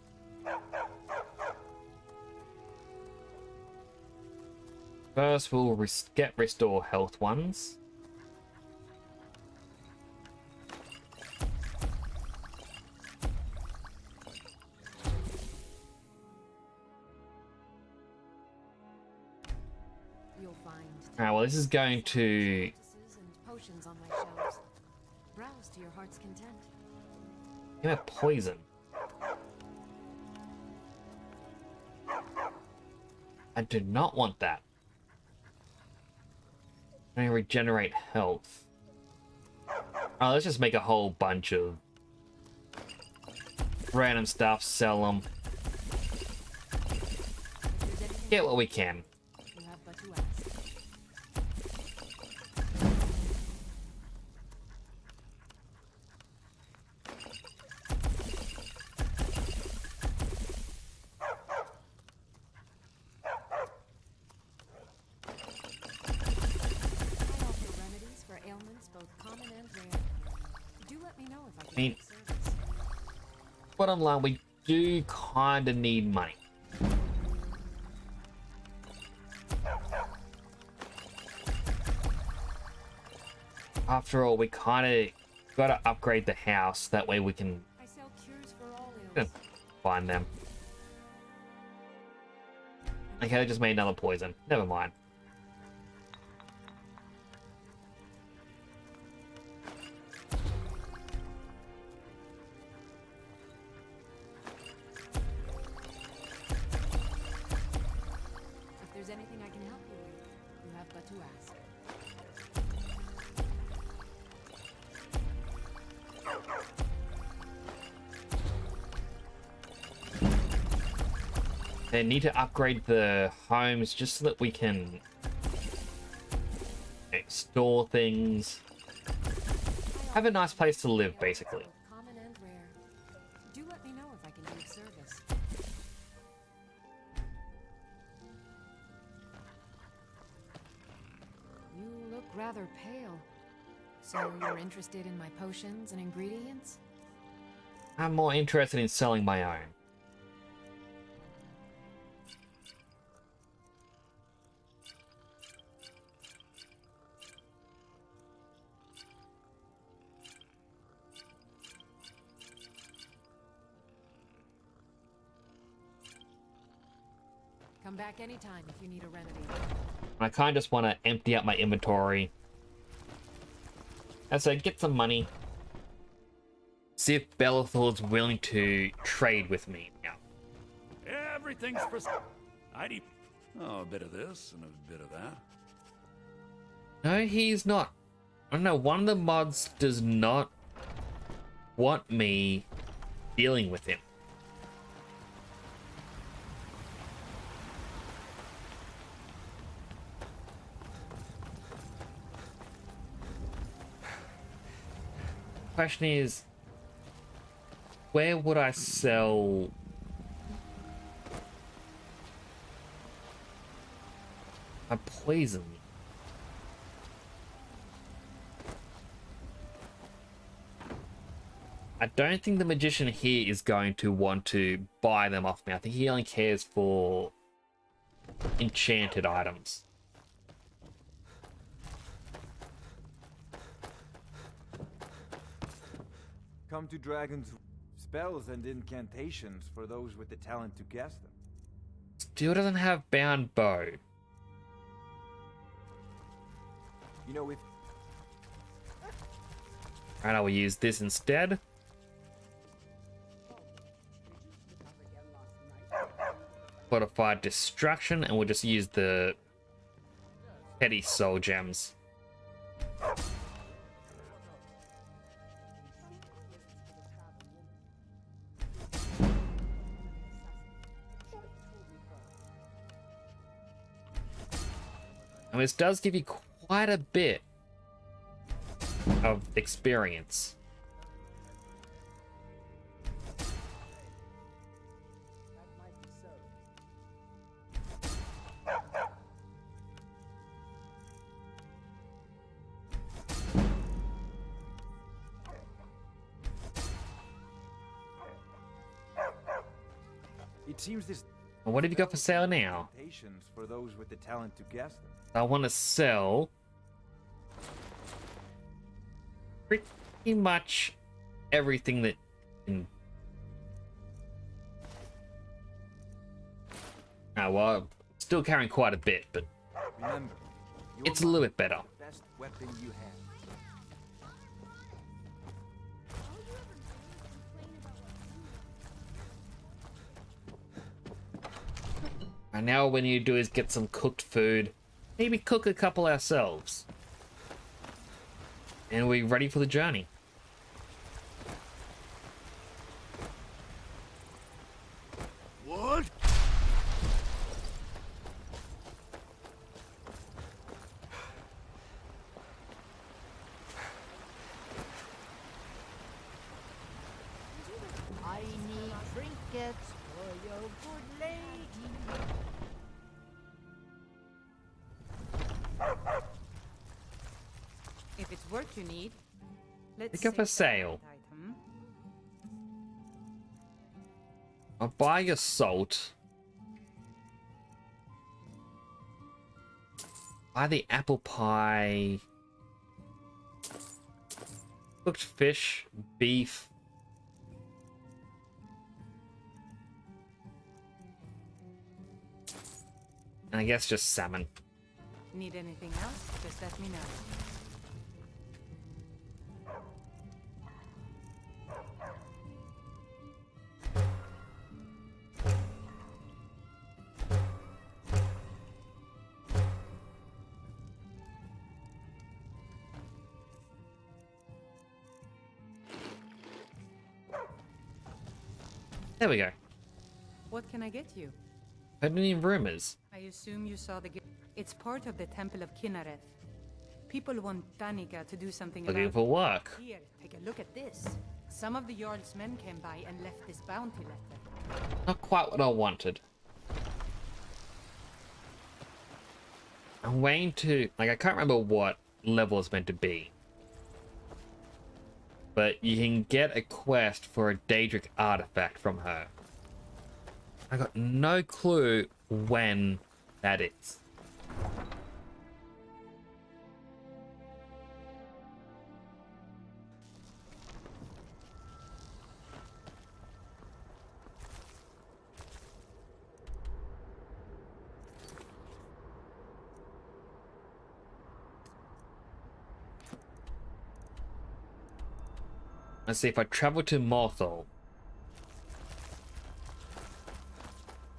S1: First, we'll get restore health ones.
S9: You'll find
S1: Alright, well, this is going to...
S9: poultices and potions on my shelves. Browse to your heart's content.
S1: Give me poison. I do not want that. I need to regenerate health. Oh, let's just make a whole bunch of random stuff, sell them. Get what we can.
S9: You have but to ask. I offer remedies for ailments both common and rare. Do let me know if I can be of service.
S1: Bottom line, we do kind of need money. After all, we kind of got to upgrade the house. That way we can
S9: I sell cures for all ills.
S1: find them. Okay, I just made another poison. Never mind.
S9: If there's anything I can help you with, you have but to ask.
S1: They need to upgrade the homes just so that we can store things. Have a nice place to live, basically.
S9: Common and rare. Do let me know if I can be of service. You look rather pale. So you're interested in my potions and ingredients?
S1: I'm more interested in selling my own.
S9: Come back anytime if you need a remedy.
S1: I kind of just want to empty out my inventory. As I get some money. See if Bellathor's willing to trade with me now.
S7: Everything's for... I'd eat... Oh, a bit of this and a bit of that.
S1: No, he's not. I don't know, one of the mods does not want me dealing with him. Question is, where would I sell a poison? I don't think the magician here is going to want to buy them off me. I think he only cares for enchanted items.
S10: Come to dragons, spells and incantations for those with the talent to guess them.
S1: Still doesn't have bound bow.
S10: You know, if
S1: Alright, I will use this instead. Fortified destruction, and we'll just use the petty soul gems. And this does give you quite a bit of experience.
S10: it seems this
S1: Well, what have you got for sale now?
S10: incantations for those with the talent to guess them.
S1: I want to sell pretty much everything that can... well, still carrying quite a bit, but
S10: Remember, your
S1: it's a little
S10: mind
S1: bit better.
S10: is the best weapon you have.
S1: And now what we need to do is get some cooked food. Maybe cook a couple ourselves. And we're ready for the journey.
S7: What?
S4: I need trinkets for your good lady.
S11: If it's work you need, let's
S1: Pick up a sale.
S11: item.
S1: I'll buy your salt. Buy the apple pie. Cooked fish, beef. And I guess just salmon.
S11: Need anything else? Just let me know.
S1: There we go.
S11: What can I get you?
S1: Heard any rumors?
S11: I assume you saw the gift. It's part of the Temple of Kinareth. People want Danica to do something
S1: Looking
S11: about
S1: for work.
S11: Here, take a look at this. Some of the Jarl's men came by and left this bounty letter.
S1: Not quite what I wanted. I'm waiting to... Like, I can't remember what level it's meant to be. But you can get a quest for a Daedric artifact from her. I got no clue when that is. Let's see, if I travel to Morthal,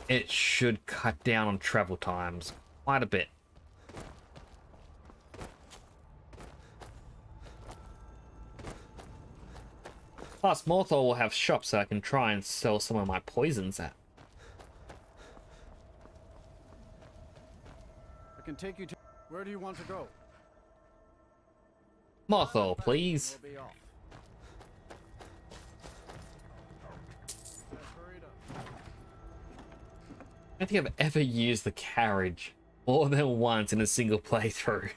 S1: it should cut down on travel times quite a bit. Plus, Morthal will have shops so I can try and sell some of my poisons at.
S12: I can take you to... Where do you want to go?
S1: Morthal, please.
S12: We'll be off.
S1: I don't think I've ever used the carriage more than once in a single playthrough.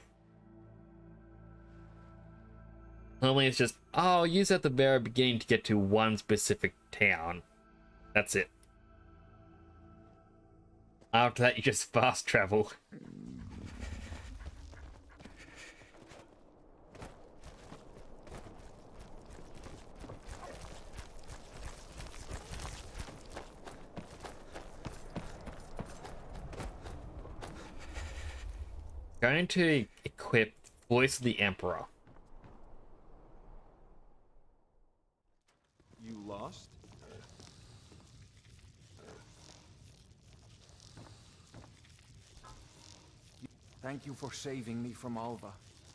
S1: Normally it's just, oh, I'll use it at the very beginning to get to one specific town. That's it. After that, you just fast travel. Going to equip Voice of the Emperor.
S10: You lost? Thank you for saving me from Alva.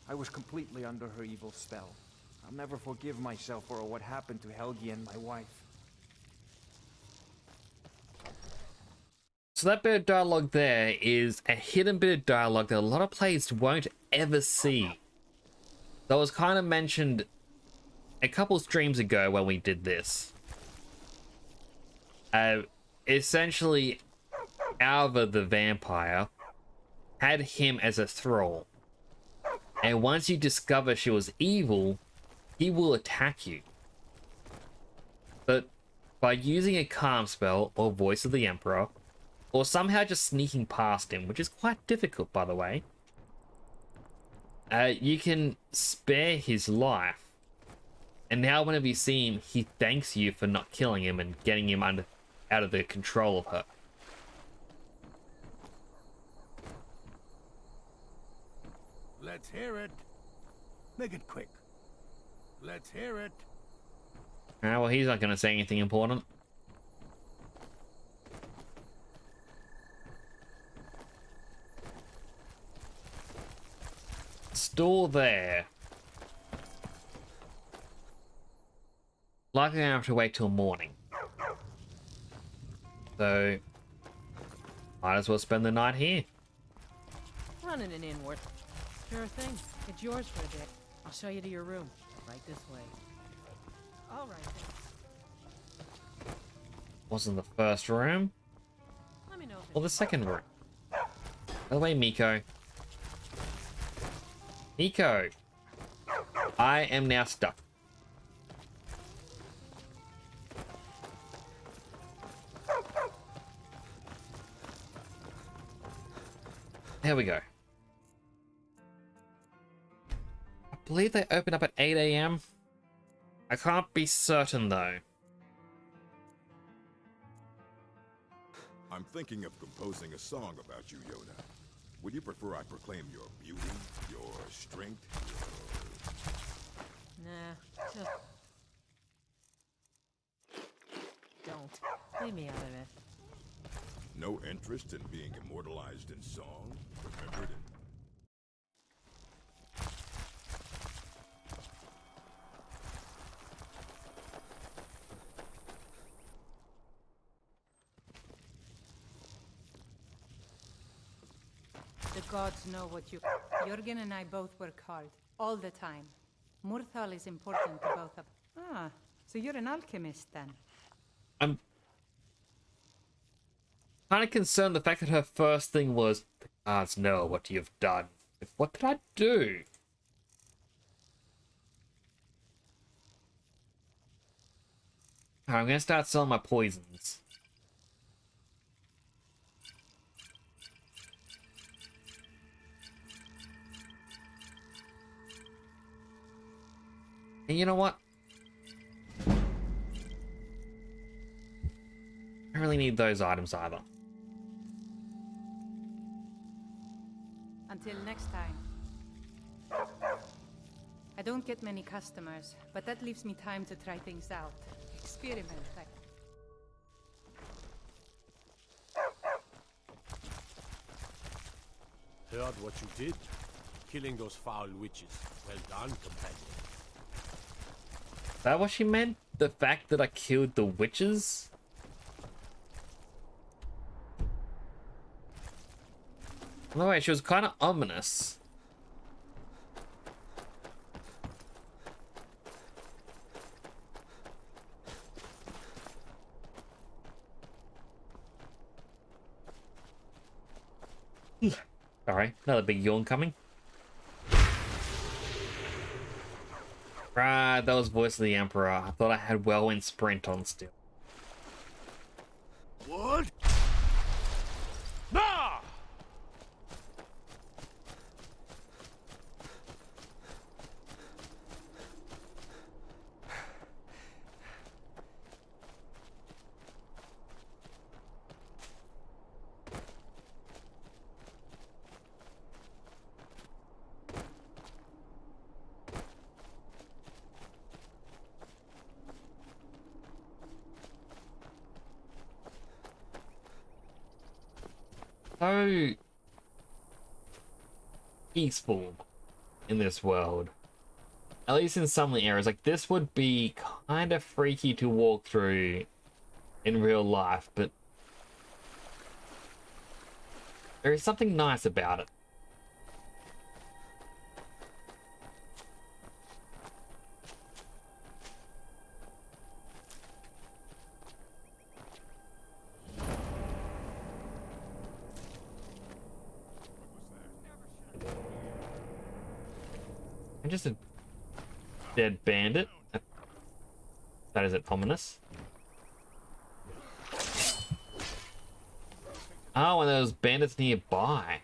S10: I was completely under her evil spell. I'll never forgive myself for what happened to Helgi and my wife.
S1: So that bit of dialogue there is a hidden bit of dialogue that a lot of players won't ever see. That was kind of mentioned a couple streams ago when we did this. Essentially, Alva the vampire had him as a thrall. And once you discover she was evil, he will attack you. But by using a calm spell or Voice of the Emperor, or somehow just sneaking past him, which is quite difficult, by the way, you can spare his life. And now whenever you see him, he thanks you for not killing him and getting him out of the control of her.
S6: Let's hear it. Make it quick. Let's hear it.
S1: Well, he's not going to say anything important. Store there. Likely I have to wait till morning. So, might as well spend the night here.
S4: Running an inward. Sure thing. It's yours for a bit. I'll show you to your room. Right this way. All right then.
S1: Wasn't the first room?
S4: Let me know if
S1: Or the second room? By the way, Miko. Miko! I am now stuck. There we go. I believe they open up at 8 AM. I can't be certain though.
S13: I'm thinking of composing a song about you, Yoda. Would you prefer I proclaim your beauty, your strength,
S9: Nah, just... Don't. Leave me out of it.
S13: no interest in being immortalized in song? Remembered in...
S11: The gods know what you... Jurgen and I both work hard, all the time. Murthal is important to both of... Ah, so you're an alchemist then?
S1: I'm kind of concerned the fact that her first thing was, the gods know what you've done. What did I do? Alright, I'm gonna start selling my poisons. And you know what? I don't really need those items either.
S11: Until next time. I don't get many customers, but that leaves me time to try things out. Experiment.
S14: Heard what you did? Killing those foul witches. Well done, companion.
S1: Is that what she meant? The fact that I killed the witches? No way, she was kind of ominous. Sorry, another big yawn coming. Right, that was Voice of the Emperor. I thought I had Whirlwind Sprint on still.
S14: What? Nah!
S1: So peaceful in this world. At least in some of the areas. Like, this would be kind of freaky to walk through in real life, but there is something nice about it. I'm just a dead bandit. That isn't ominous. Oh, and there's bandits nearby.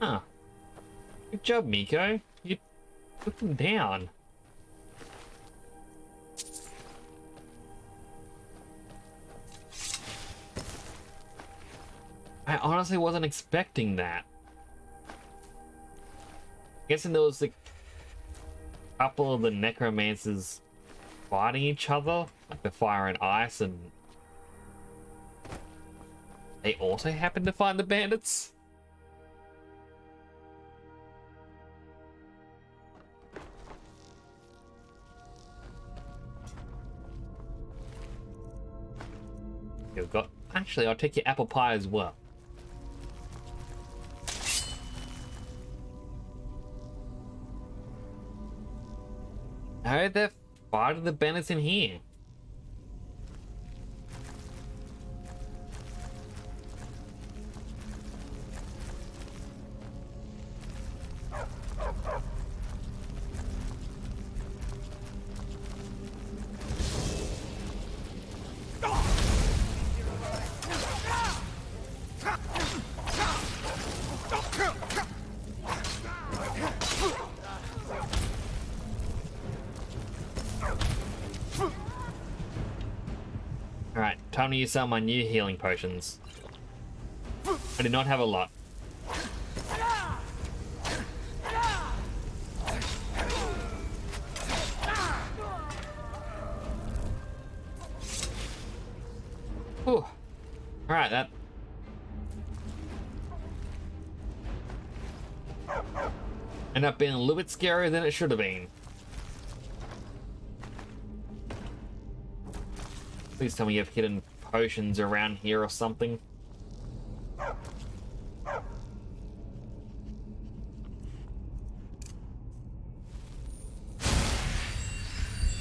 S1: Huh. Good job, Miko. You took them down. I honestly wasn't expecting that. Guessing there was a couple of the necromancers fighting each other, like the fire and ice, and they also happened to find the bandits. You've got. Actually, I'll take your apple pie as well. I heard they're fighting the bandits in here. time to use some of my new healing potions. I did not have a lot. Whew. Alright, that... ended up being a little bit scarier than it should have been. Please tell me you have hidden potions around here or something.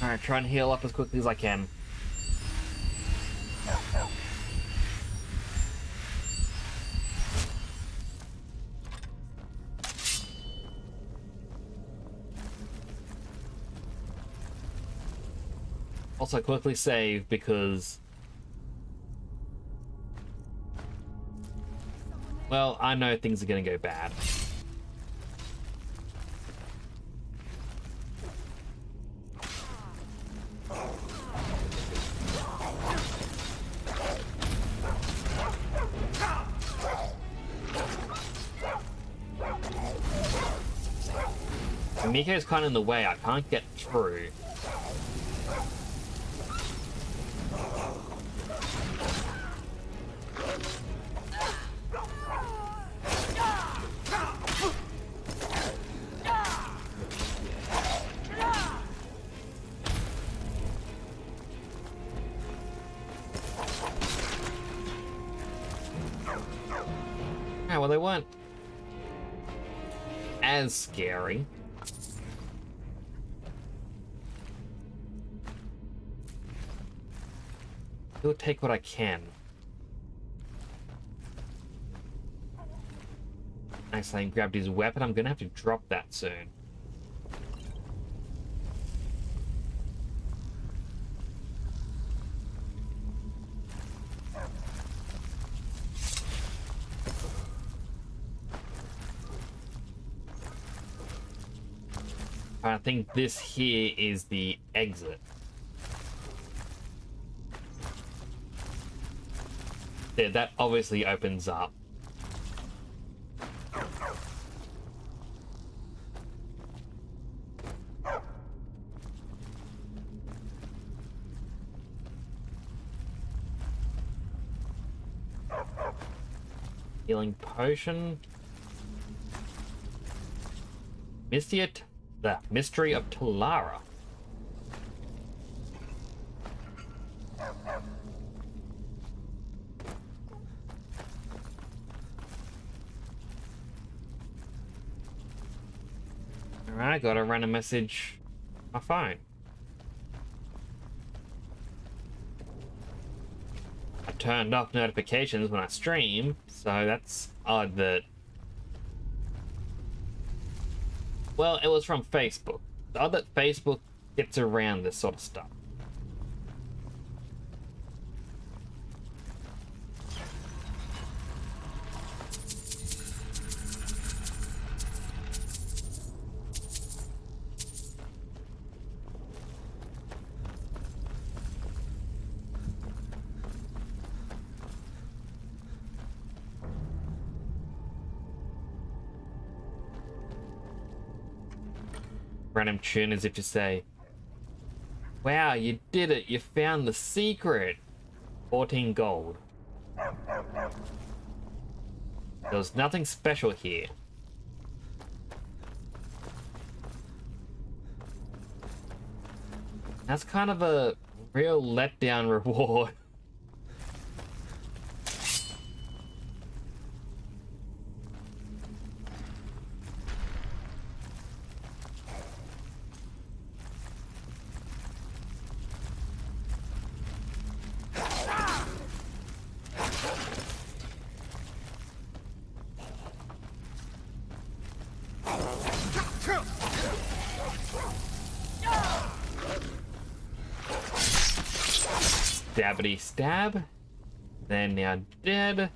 S1: Alright, try and heal up as quickly as I can. Also quickly save because... well, I know things are gonna go bad. Miko's kind of in the way, I can't get through. Yeah, well, they weren't as scary. I'll take what I can. Actually, I grabbed his weapon. I'm gonna have to drop that soon. I think this here is the exit. There, that obviously opens up. Healing potion. The Mystery of Talara. Alright, got a random message on my phone. I turned off notifications when I stream, so that's odd that... well, it was from Facebook. It's odd that Facebook gets around this sort of stuff. Random tune as if to say, wow, you did it, you found the secret. 14 gold. There was nothing special here. That's kind of a real letdown reward. Stabbity stab. Then now dead.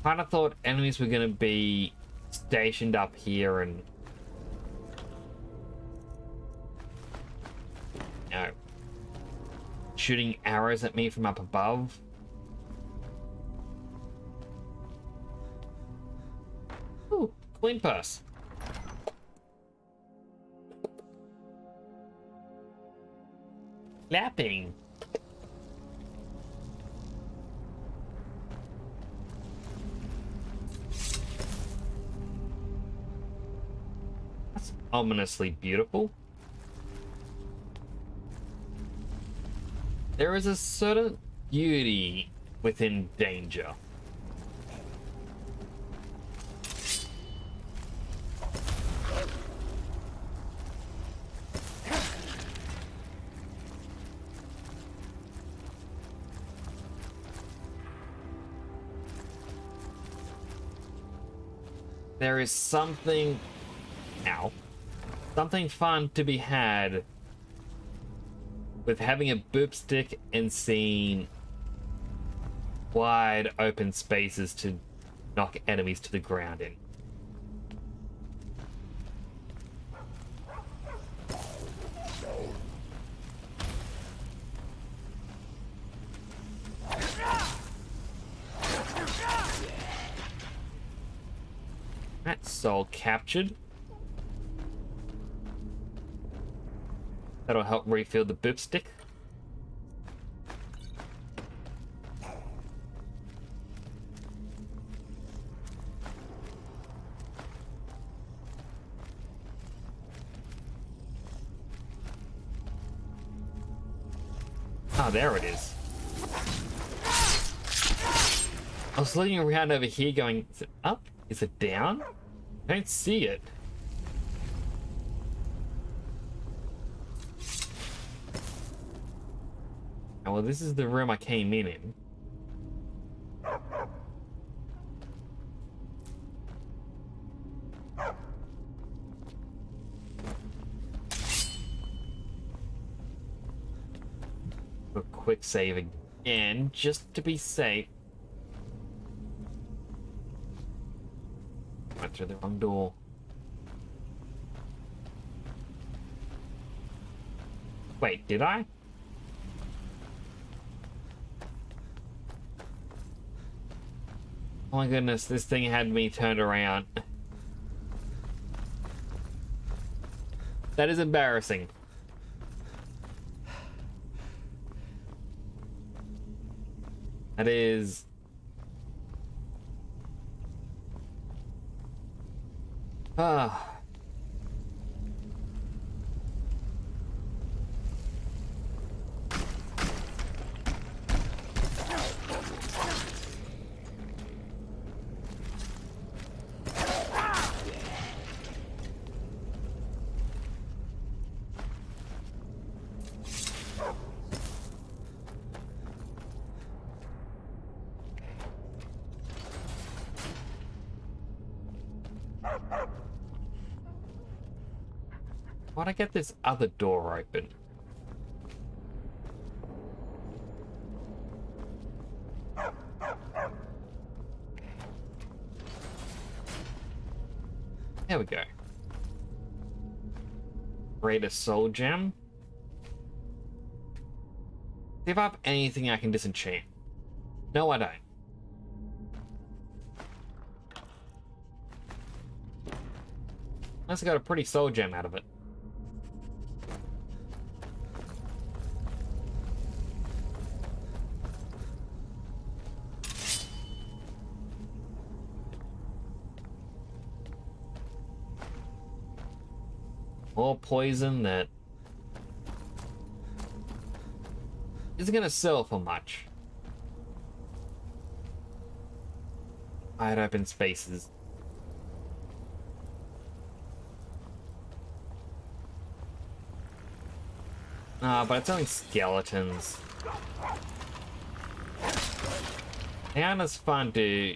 S1: Kinda thought enemies were gonna be stationed up here and shooting arrows at me from up above. Ooh, coin purse. Clapping. That's ominously beautiful. There is a certain beauty within danger. There is something, something fun to be had with having a boop stick and seeing wide open spaces to knock enemies to the ground in. That's soul captured. That'll help refill the boop stick. Ah, there it is. I was looking around over here going, is it up? Is it down? I don't see it. Oh, well, this is the room I came in. A quick save again, just to be safe. Went through the wrong door. Wait, did I? Oh my goodness, this thing had me turned around. That is embarrassing. That is... Ah. Why'd I get this other door open? There we go. Create a soul gem. See if I have anything I can disenchant. No, I don't. Unless I got a pretty soul gem out of it. More poison that isn't gonna sell for much. Wide open spaces. But it's only skeletons. They aren't as fun to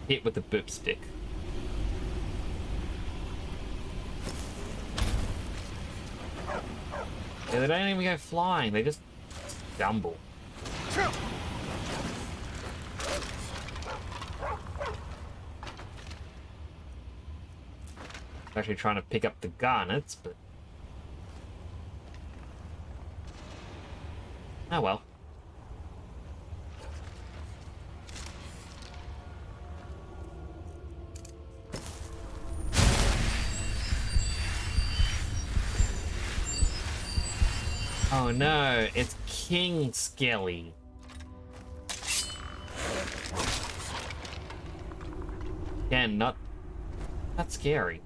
S1: hit with the boop stick. Yeah, they don't even go flying, they just stumble. Actually trying to pick up the garnets, but... Oh well. Oh no, it's King Skelly. Again, not scary.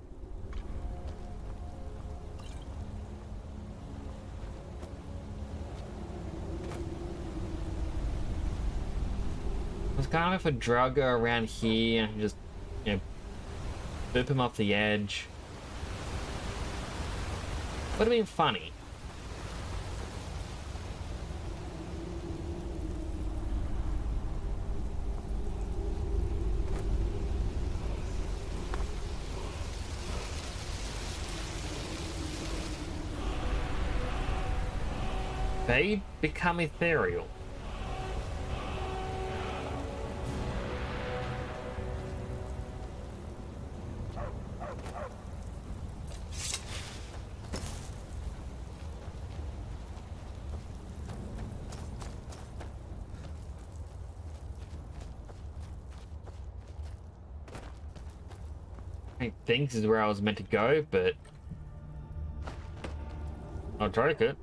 S1: It's kind of if a Draugr around here and just, you know, boop him off the edge. Would have been funny. They become ethereal. I think this is where I was meant to go, but I'll take it.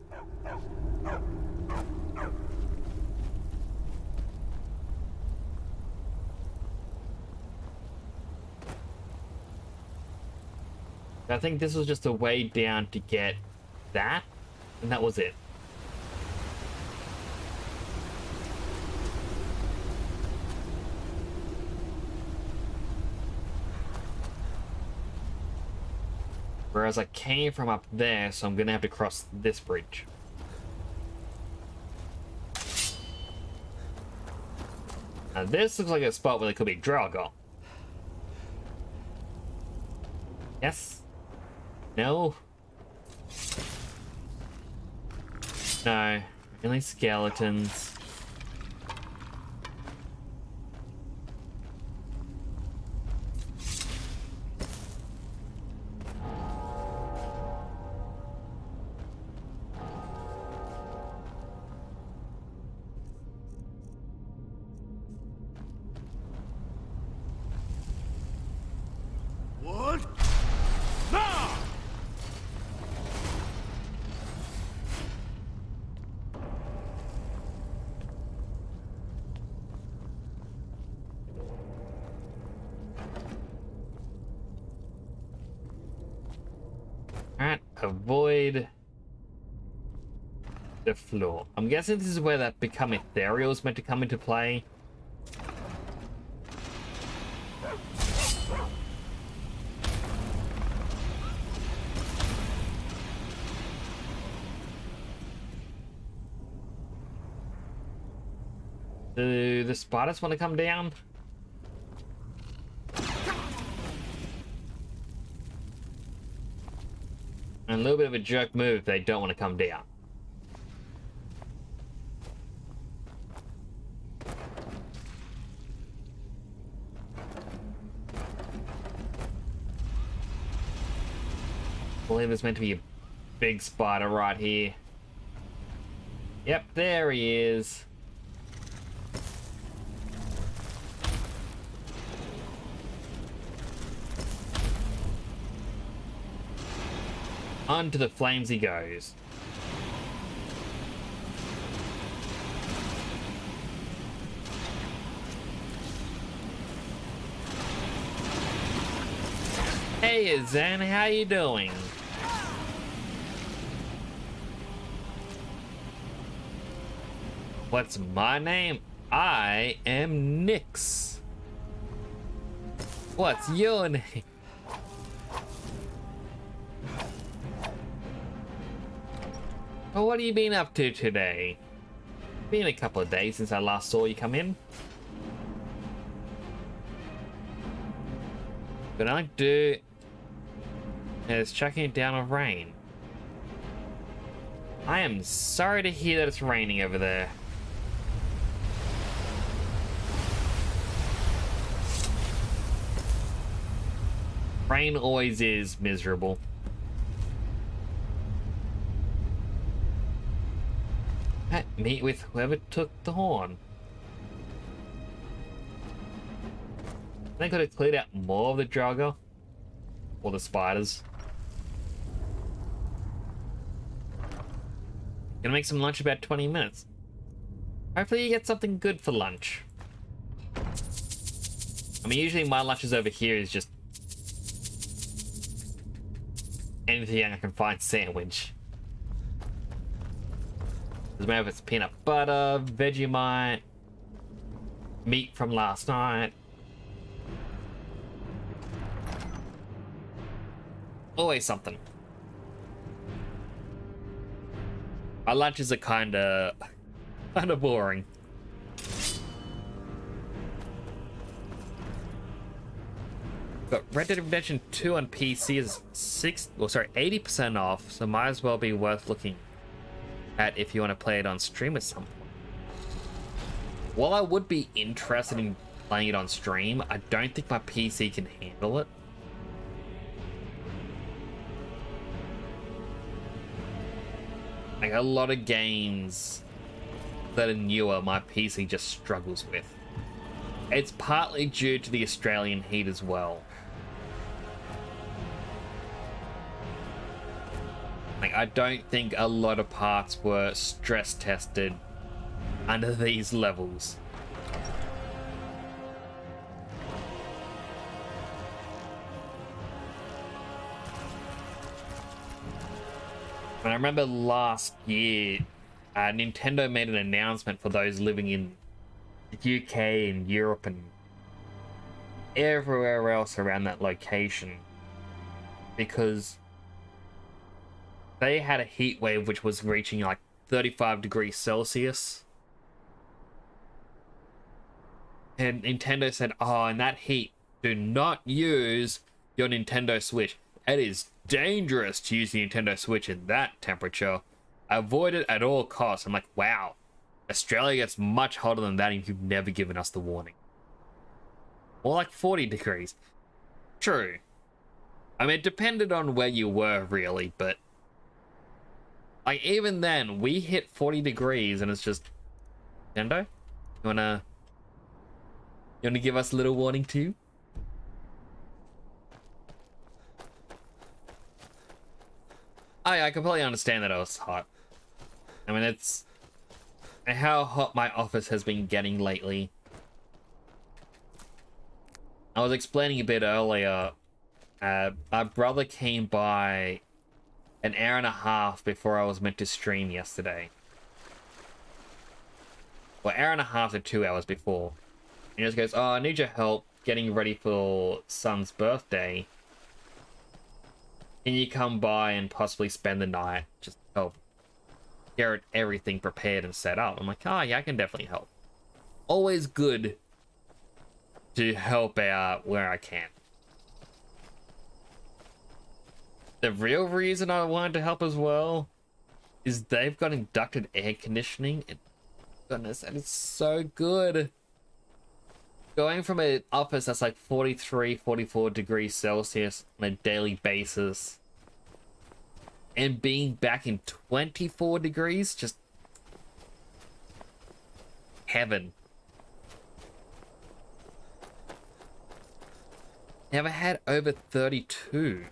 S1: I think this was just a way down to get that, and that was it. Whereas I came from up there, so I'm gonna have to cross this bridge. Now this looks like a spot where there could be Draugr. Yes? No? No. Only skeletons.
S7: What? No!
S1: Alright, avoid the floor. I'm guessing this is where that become ethereal is meant to come into play. Do the spiders want to come down? And a little bit of a jerk move if they don't want to come down. I believe there's meant to be a big spider right here. Yep, there he is. Onto the flames he goes. Hey Zen, how you doing? What's my name? I am Nyx. What's your name? Well, what have you been up to today? Been a couple of days since I last saw you come in. But I do is chucking it down with rain. I am sorry to hear that it's raining over there. Rain always is miserable. Meet with whoever took the horn. They could have cleared out more of the Draugr. Or the spiders. Gonna make some lunch in about 20 minutes. Hopefully you get something good for lunch. I mean, usually my lunches over here is just anything I can find sandwich. Doesn't matter if it's peanut butter, Vegemite, meat from last night. Always something. My lunches are kinda boring. But Red Dead Redemption 2 on PC is 80% off, so might as well be worth looking at if you want to play it on stream at some point. While I would be interested in playing it on stream, I don't think my PC can handle it. Like, a lot of games that are newer, my PC just struggles with. It's partly due to the Australian heat as well. Like, I don't think a lot of parts were stress tested under these levels. And I remember last year, Nintendo made an announcement for those living in the UK and Europe and everywhere else around that location, because they had a heat wave which was reaching like 35 degrees Celsius. And Nintendo said, oh, in that heat, do not use your Nintendo Switch. It is dangerous to use the Nintendo Switch in that temperature. Avoid it at all costs. I'm like, wow. Australia gets much hotter than that and you've never given us the warning. More like 40 degrees. True. I mean, it depended on where you were, really, but like, even then, we hit 40 degrees and it's just, Nintendo, you wanna give us a little warning too? I completely understand that it was hot. I mean, it's how hot my office has been getting lately. I was explaining a bit earlier, my brother came by an hour and a half before I was meant to stream yesterday. Well, hour and a half to 2 hours before. And he just goes, oh, I need your help getting ready for son's birthday. Can you come by and possibly spend the night? Just help get everything prepared and set up. I'm like, oh yeah, I can definitely help. Always good to help out where I can. The real reason I wanted to help as well is they've got inducted air conditioning, and goodness, that is so good. Going from an office that's like 43, 44 degrees Celsius on a daily basis and being back in 24 degrees, just heaven. Never had over 32.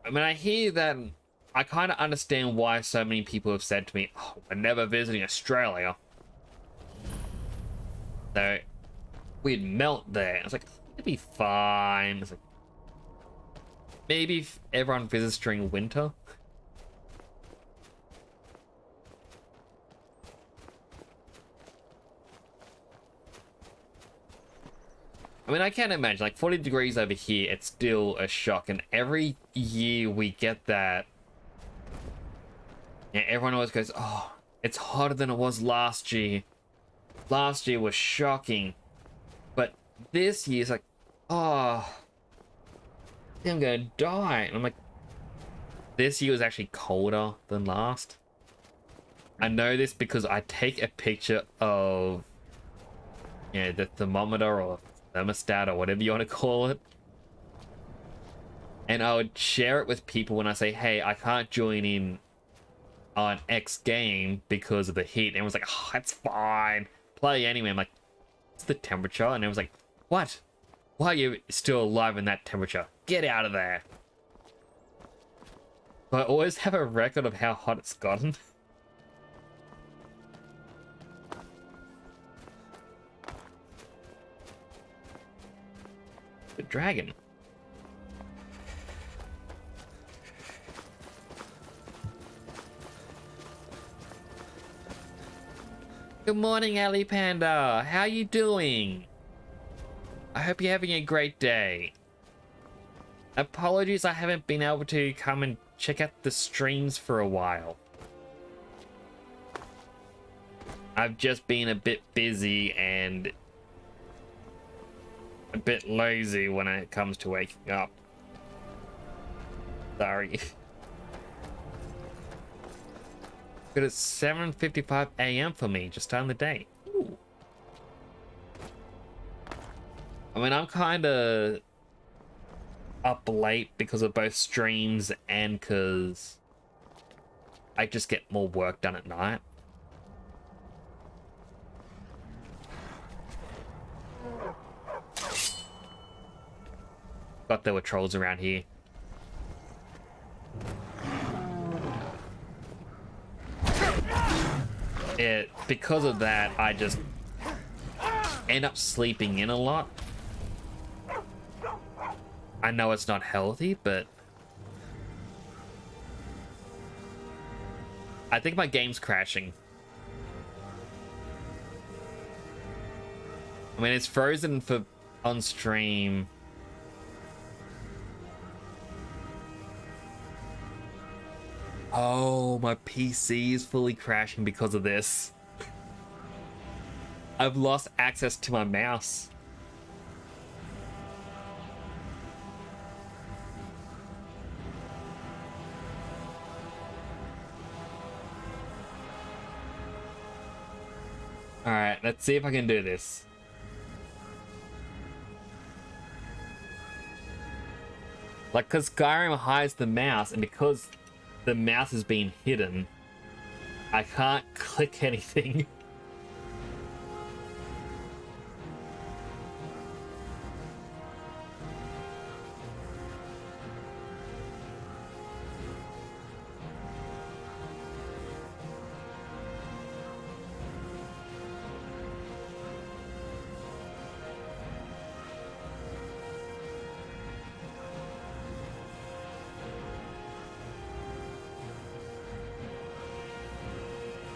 S1: I mean, I hear that. I kind of understand why so many people have said to me, oh, we're never visiting Australia. So, we'd melt there. I was like, it'd be fine. I was like, maybe if everyone visits during winter. I mean, I can't imagine, like 40 degrees over here, it's still a shock. And every year we get that, yeah, everyone always goes, oh, it's hotter than it was last year. Last year was shocking. But this year's like, oh, I'm gonna die. And I'm like, this year was actually colder than last. I know this because I take a picture of, you know, the thermometer or thermostat or whatever you want to call it, and I would share it with people when I say, hey, I can't join in on X game because of the heat. And everyone's like, oh, it's fine. Play anyway. I'm like, it's the temperature. And it was like, what? Why are you still alive in that temperature? Get out of there. I always have a record of how hot it's gotten. The dragon. Good morning, Ali Panda. How you doing? I hope you're having a great day. Apologies I haven't been able to come and check out the streams for a while. I've just been a bit busy and a bit lazy when it comes to waking up. Sorry. But it's 7:55 a.m. for me, just starting the day. Ooh. I mean, I'm kind of up late because of both streams and because I just get more work done at night. Thought there were trolls around here. Because of that, I just end up sleeping in a lot. I know it's not healthy, but I think my game's crashing. I mean, it's frozen for on stream. Oh, my PC is fully crashing because of this. I've lost access to my mouse. Alright, let's see if I can do this. Like, because Skyrim hides the mouse, and because the mouse is being hidden, I can't click anything.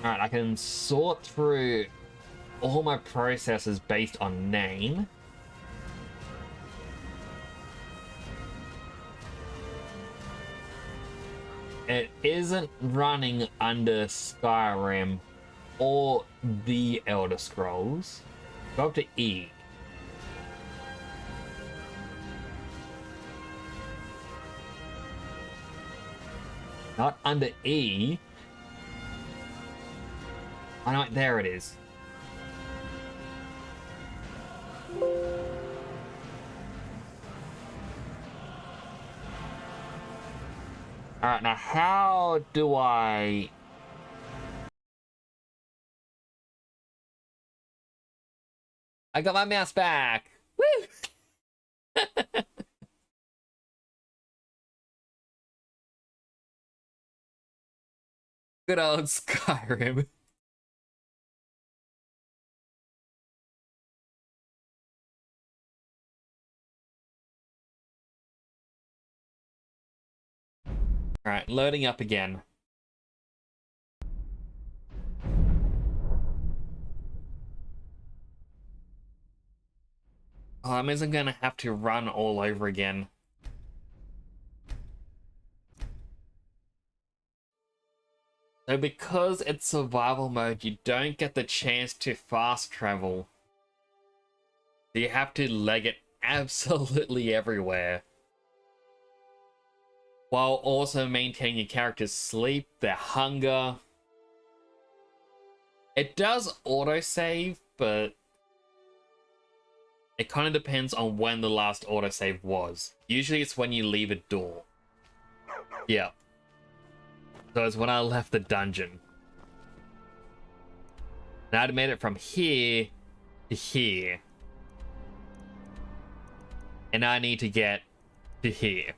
S1: Alright, I can sort through all my processes based on name. It isn't running under Skyrim or the Elder Scrolls. Go up to E. Not under E. Oh no, there it is. Alright, now how do I... I got my mouse back! Woo! Good old Skyrim. Alright, loading up again. Oh, that means I'm gonna have to run all over again. So because it's survival mode, you don't get the chance to fast travel. So you have to leg it absolutely everywhere, while also maintaining your character's sleep, their hunger. It does autosave, but it kind of depends on when the last autosave was. Usually it's when you leave a door. Yeah. So it's when I left the dungeon. And I'd made it from here to here. And I need to get to here.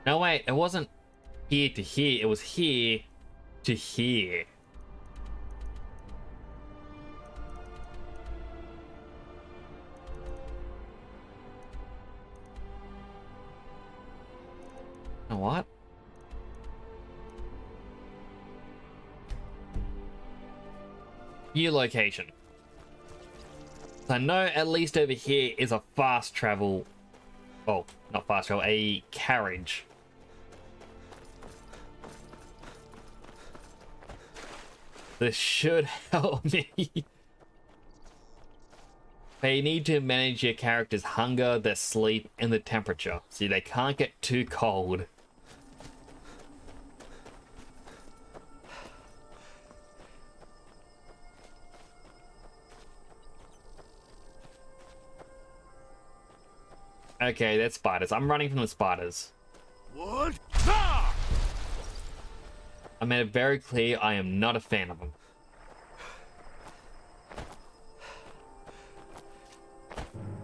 S1: No, wait, it wasn't here to here, it was here to here. You know what? New location. So I know at least over here is a fast travel. Well, not fast travel, a carriage. This should help me. But you need to manage your character's hunger, their sleep, and the temperature, so they can't get too cold. Okay, that's spiders. I'm running from the spiders.
S7: What?
S1: I made it very clear I am not a fan of them.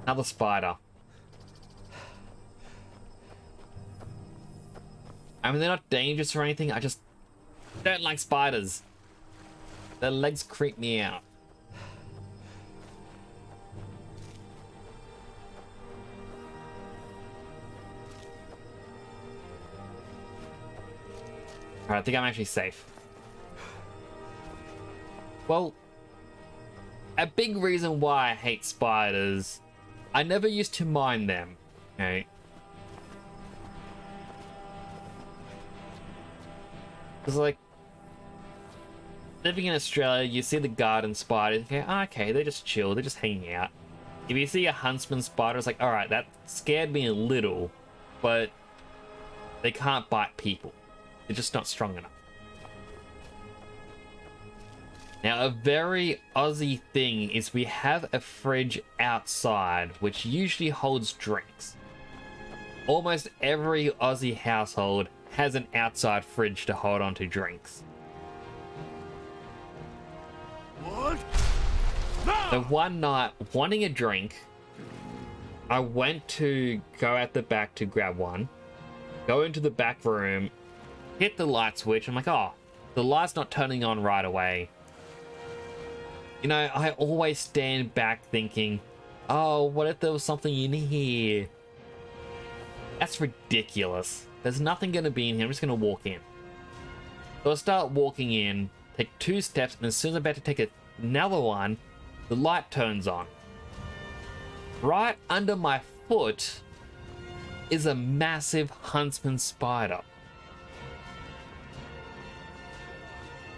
S1: Another spider. I mean, they're not dangerous or anything. I just don't like spiders. Their legs creep me out. Alright, I think I'm actually safe. Well, a big reason why I hate spiders, I never used to mind them, okay? Because, like, living in Australia, you see the garden spiders, okay, they're just chill, they're just hanging out. If you see a huntsman spider, it's like, alright, that scared me a little, but they can't bite people. They're just not strong enough. Now, a very Aussie thing is we have a fridge outside, which usually holds drinks. Almost every Aussie household has an outside fridge to hold onto drinks.
S7: What?
S1: So one night, wanting a drink, I went to go out the back to grab one, go into the back room, hit the light switch. I'm like, oh, the light's not turning on right away. You know, I always stand back thinking, oh, what if there was something in here? That's ridiculous. There's nothing going to be in here. I'm just going to walk in. So I start walking in, take 2 steps, and as soon as I'm about to take another one, the light turns on. Right under my foot is a massive huntsman spider.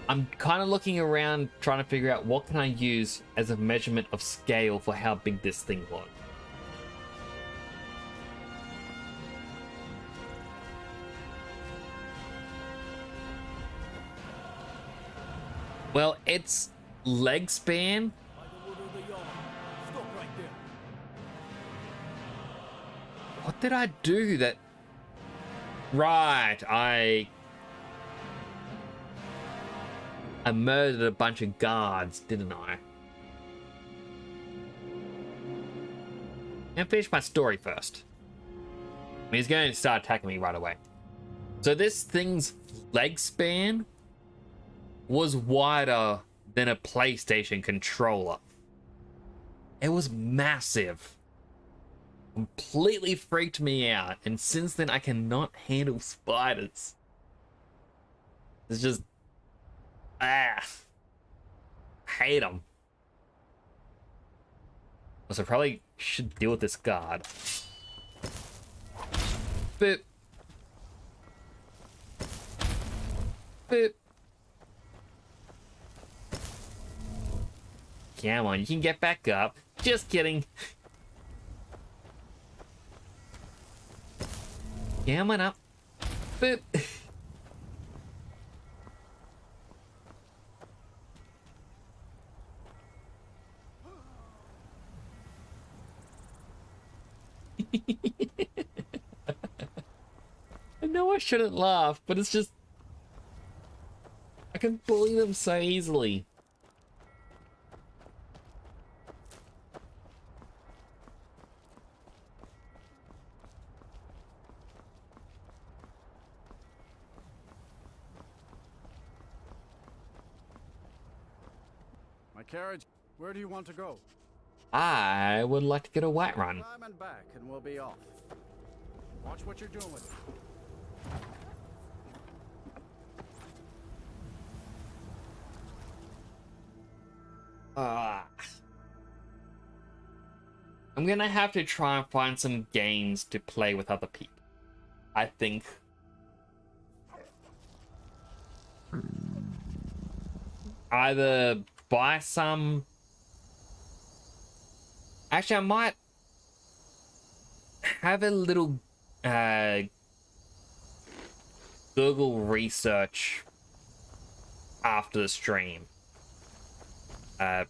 S1: I'm kind of looking around trying to figure out what can I use as a measurement of scale for how big this thing was. Well, its leg span. What did I do that? Right, I murdered a bunch of guards, didn't I? I'm gonna finish my story first. I mean, he's going to start attacking me right away. So this thing's leg span was wider than a PlayStation controller. It was massive. Completely freaked me out. And since then, I cannot handle spiders. It's just... hate them. So I probably should deal with this guard. Boop. Boop. Come on, you can get back up. Just kidding. Come on up. Boop. I know I shouldn't laugh, but it's just... I can bully them so easily.
S12: My carriage. Where do you want to go?
S1: I would like to get a white run.
S12: Climb and back, and we'll be off. Watch what you're doing with it.
S1: I'm gonna have to try and find some games to play with other people. I think. Either buy some... Actually, I might have a little Google research after the stream. Oh,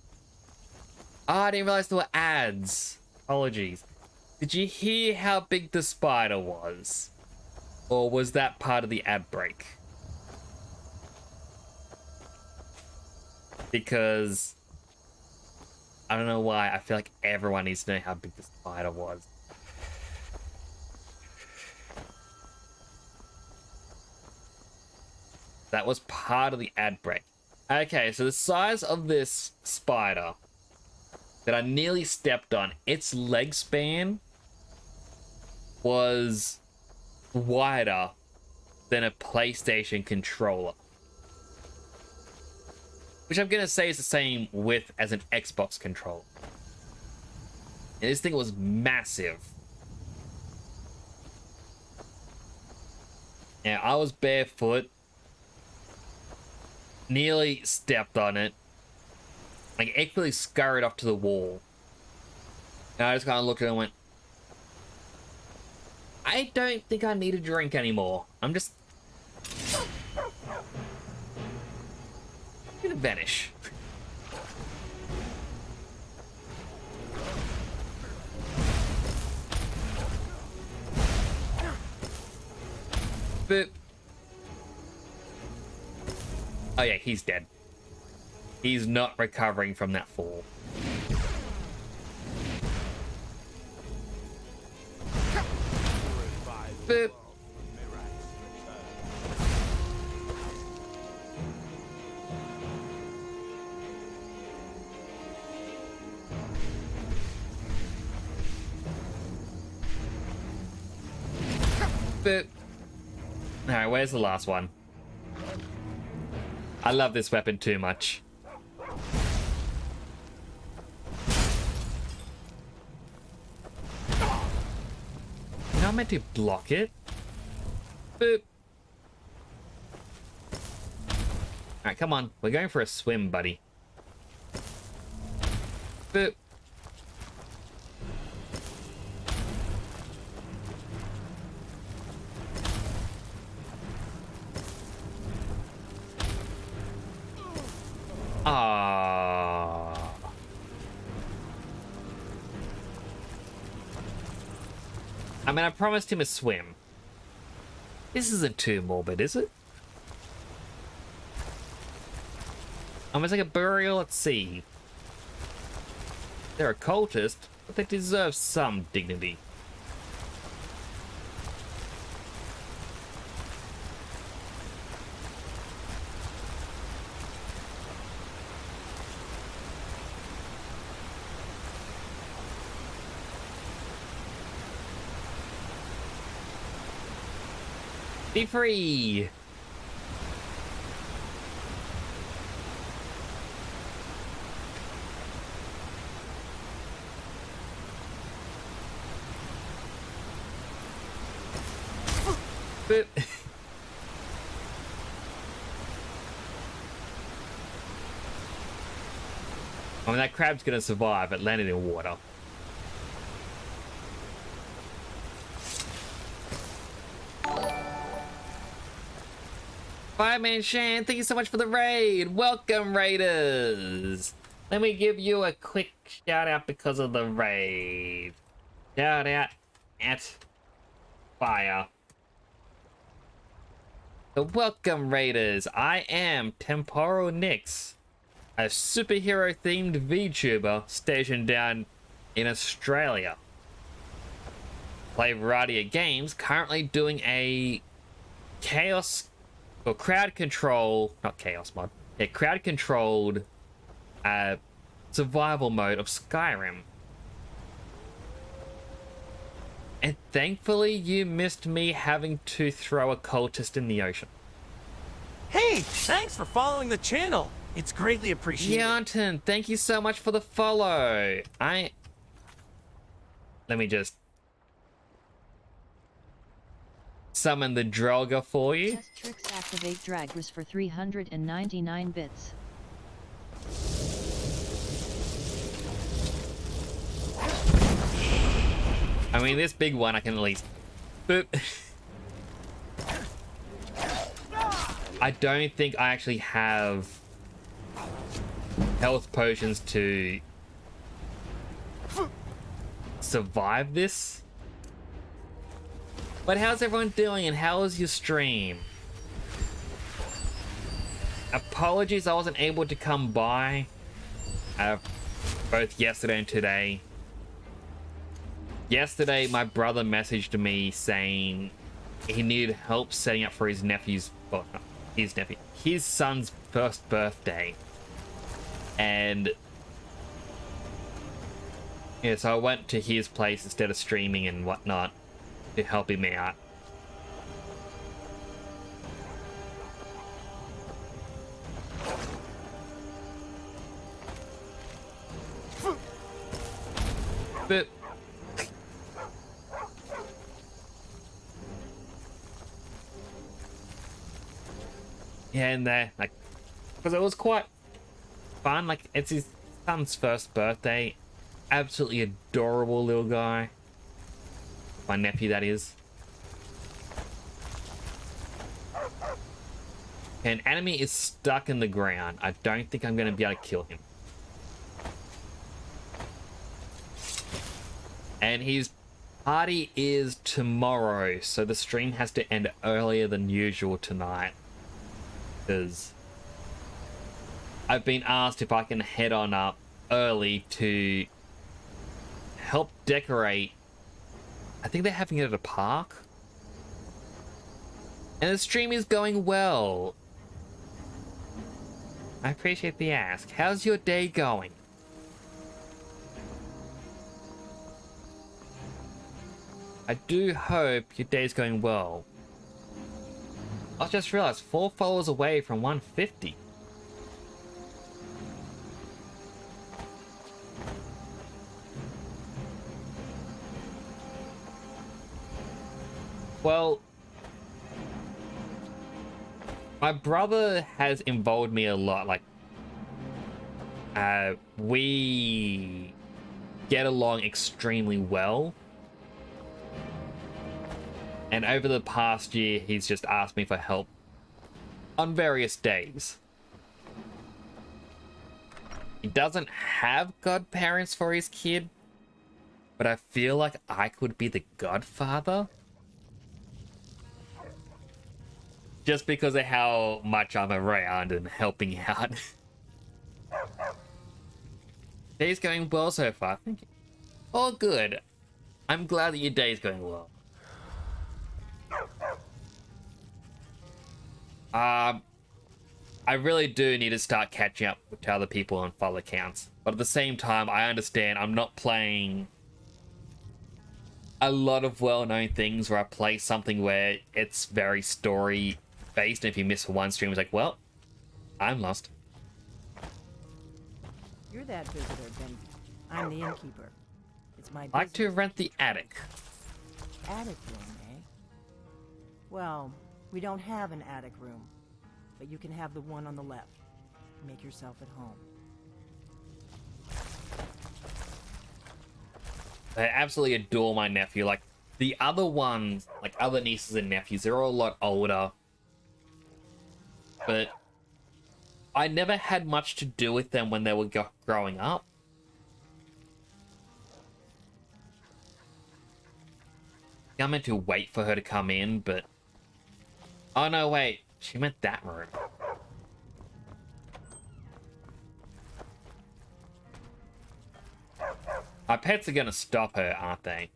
S1: I didn't realize there were ads. Apologies. Did you hear how big the spider was? Or was that part of the ad break? Because I don't know why, I feel like everyone needs to know how big the spider was. That was part of the ad break. Okay, so the size of this spider that I nearly stepped on, its leg span was wider than a PlayStation controller. Which I'm gonna say is the same width as an Xbox controller. And this thing was massive. Yeah, I was barefoot. Nearly stepped on it. Like, actually scurried off to the wall. And I just kind of looked at it and went, I don't think I need a drink anymore. I'm just gonna vanish. But oh yeah, he's dead. He's not recovering from that fall. Boop. Boop. Alright, where's the last one? I love this weapon too much. Now I'm meant to block it. Boop. Alright, come on. We're going for a swim, buddy. Boop. Ah. I mean, I promised him a swim. This isn't too morbid, is it? Almost like a burial at sea. They're a cultist, but they deserve some dignity. Be free! Boop. I mean, that crab's gonna survive. It landed in water. Fireman Shan, thank you so much for the raid. Welcome, raiders. Let me give you a quick shout out because of the raid. Shout out at fire. So welcome, Raiders. I am Temporal Nix, a superhero-themed VTuber stationed down in Australia. Play a variety of games, currently doing a chaos or crowd control, not chaos mod, a crowd controlled survival mode of Skyrim. And thankfully you missed me having to throw a cultist in the ocean.
S15: Hey, thanks for following the channel. It's greatly appreciated.
S1: Yanton, thank you so much for the follow. Let me just summon the Droga for you.
S8: Test tricks activate Dragras for 399 bits.
S1: I mean, this big one I can at least... Boop. I don't think I actually have health potions to survive this. But how's everyone doing and how was your stream? Apologies I wasn't able to come by both yesterday and today. Yesterday my brother messaged me saying he needed help setting up for his nephew's, well, not his nephew, his son's first birthday. And yeah, so I went to his place instead of streaming and whatnot to help him out. But yeah, and like, because it was quite fun. Like, it's his son's first birthday. Absolutely adorable little guy. My nephew, that is. An enemy is stuck in the ground. I don't think I'm going to be able to kill him. And his party is tomorrow, so the stream has to end earlier than usual tonight. Because I've been asked if I can head on up early to help decorate. I think they're having it at a park. And the stream is going well. I appreciate the ask. How's your day going? I do hope your day's going well. I just realized 4 followers away from 150. Well, my brother has involved me a lot. Like, we get along extremely well. And over the past year, he's just asked me for help on various days. He doesn't have godparents for his kid, but I feel like I could be the godfather. Just because of how much I'm around and helping out. Day's going well so far. Thank you. All good. I'm glad that your day's going well. I really do need to start catching up to other people on follow accounts. But at the same time, I understand I'm not playing a lot of well-known things where I play something where it's very story-based, and if you miss one stream, it's like, well, I'm lost.
S16: You're that visitor, then. I'm the innkeeper. It's my
S1: I'd like to rent the attic.
S16: Attic room, eh? Well, we don't have an attic room, but you can have the one on the left. Make yourself at home.
S1: I absolutely adore my nephew. Like, the other ones, like other nieces and nephews, they're all a lot older. But I never had much to do with them when they were growing up. I meant to wait for her to come in, but... Oh no, wait. She meant that room. Our pets are gonna stop her, aren't they?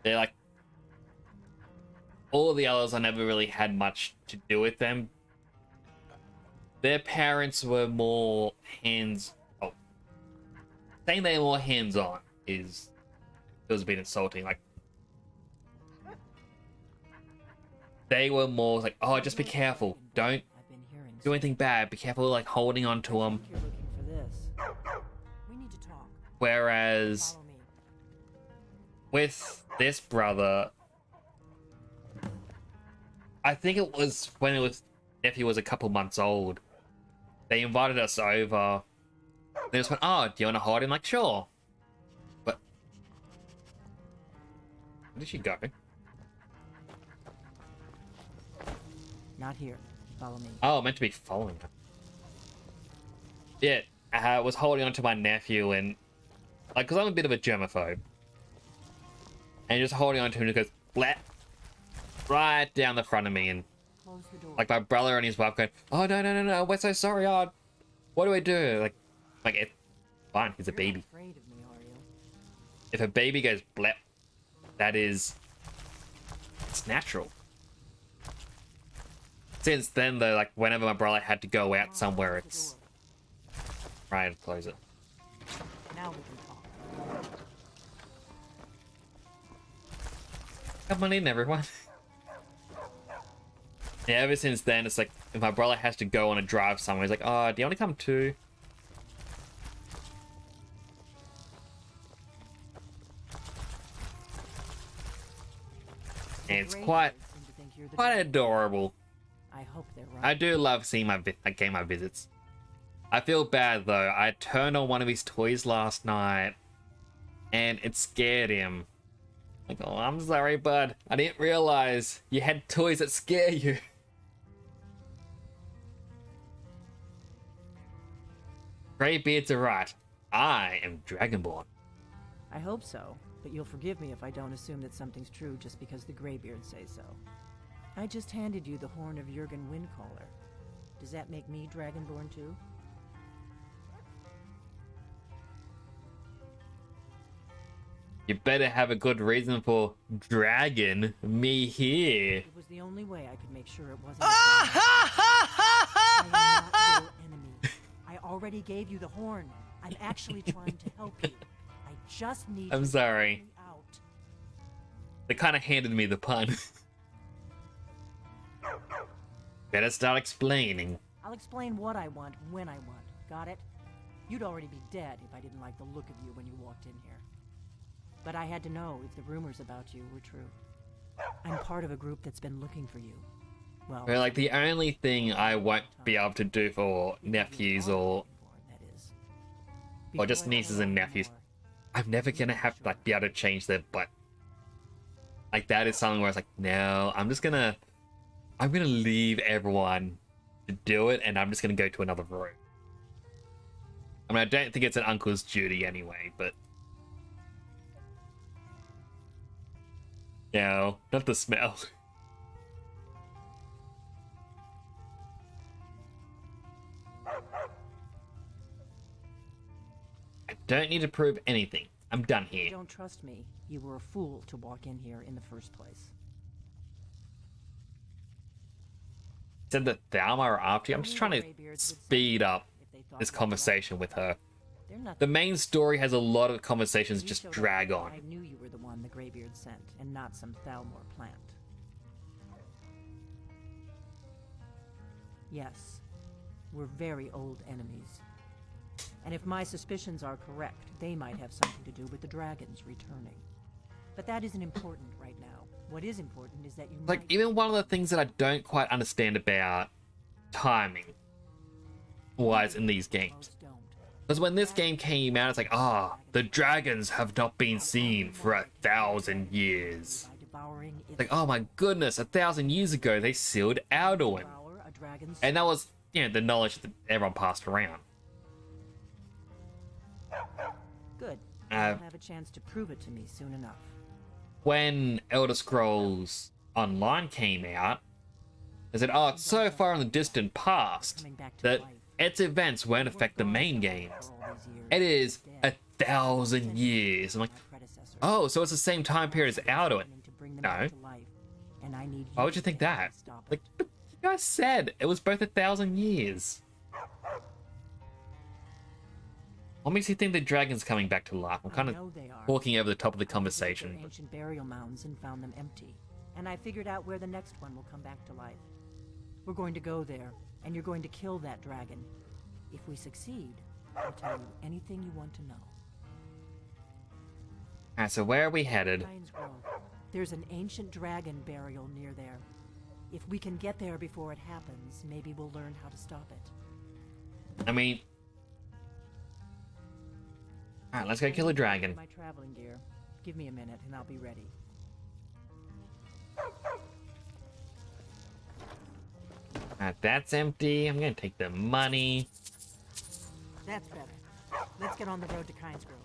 S1: They're like... All the others, I never really had much to do with them. Their parents were more hands... Oh. Saying they were more hands-on is... feels a bit insulting. Like, they were more like, oh, just be careful. Don't do anything bad. Be careful, like, holding on to them. Whereas with this brother, I think it was when nephew was a couple months old. They invited us over. They just went, oh, do you want to hold him? Like, sure. But where did she go?
S16: Not here. Follow me.
S1: Oh, meant to be following her. Yeah, I was holding on to my nephew and, like, because I'm a bit of a germaphobe. And just holding on to him and it goes, blat, right down the front of me. And, like, my brother and his wife going, oh, no, we're so sorry. Oh, what do I do? Like it's fine. He's a baby. If a baby goes blep, that is, it's natural. Since then, though, like, whenever my brother had to go out somewhere, it's... Right, to close it.
S16: Now we can talk.
S1: Come on in, everyone. Yeah, ever since then, it's like, if my brother has to go on a drive somewhere, he's like, oh, do you want to come too? And it's quite adorable.
S16: I hope they're right.
S1: I do love seeing my visits. I feel bad though. I turned on one of his toys last night, and it scared him. Like, oh, I'm sorry, bud. I didn't realize you had toys that scare you. Greybeards are right. I am Dragonborn.
S16: I hope so, but you'll forgive me if I don't assume that something's true just because the Greybeards say so. I just handed you the horn of Jurgen Windcaller. Does that make me Dragonborn too?
S1: You better have a good reason for dragging me here.
S16: It was the only way I could make sure it wasn't. I am not your enemy. I already gave you the horn. I'm actually trying to help you. I just need.
S1: I'm sorry.
S16: Out.
S1: They kind of handed me the pun. Better start explaining.
S16: I'll explain what I want when I want. Got it? You'd already be dead if I didn't like the look of you when you walked in here. But I had to know if the rumors about you were true. I'm part of a group that's been looking for you. Well,
S1: like, the only thing I won't be able to do for nephews or just nieces and nephews, I'm never gonna have to, like, be able to change their butt. Like, that is something where it's like, no, I'm gonna leave everyone to do it, and I'm just gonna go to another room. I mean, I don't think it's an uncle's duty anyway, but... No, not the smell. I don't need to prove anything. I'm done here.
S16: If you don't trust me, you were a fool to walk in here in the first place.
S1: Said that Thalma are after you. I'm just trying to speed up this conversation with her. The main story has a lot of conversations just drag on.
S16: I knew you were the one the Greybeard sent, and not some Thalmor plant. Yes, we're very old enemies. And if my suspicions are correct, they might have something to do with the dragons returning. But that isn't important right now. What is important is that you
S1: like, even one of the things that I don't quite understand about timing wise in these games. Because when this game came out, it's like, the dragons have not been seen for 1,000 years. Like, oh my goodness, 1,000 years ago they sealed Alduin. And that was you know, the knowledge that everyone passed around.
S16: Good. I'll have a chance to prove it to me soon enough.
S1: When Elder Scrolls Online came out, they said, oh, it's so far in the distant past that its events won't affect the main games. It is 1,000 years. I'm like, oh, so it's the same time period as Alduin. No. Why would you think that? Like, but you guys said it was both 1,000 years. What makes you think the dragon's coming back to life? I'm kind of walking over the top of the conversation.
S16: Ancient burial mounds and found them empty, and I figured out where the next one will come back to life. We're going to go there, and you're going to kill that dragon. If we succeed, I'll tell you anything you want to know.
S1: Alright, so where are we headed?
S16: There's an ancient dragon burial near there. If we can get there before it happens, maybe we'll learn how to stop it.
S1: I mean... Alright, let's go kill a dragon.
S16: My traveling gear. Give me a minute and I'll be ready.
S1: Alright, that's empty. I'm gonna take the money.
S16: That's better. Let's get on the road to Kynes Grove.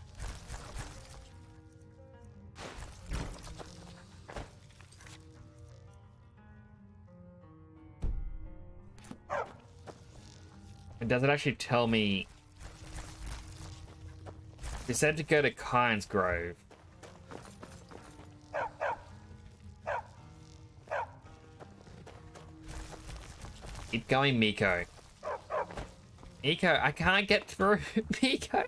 S1: Does it actually tell me? It said to go to Kynes Grove. Keep going, Miko. Miko, I can't get through. Miko.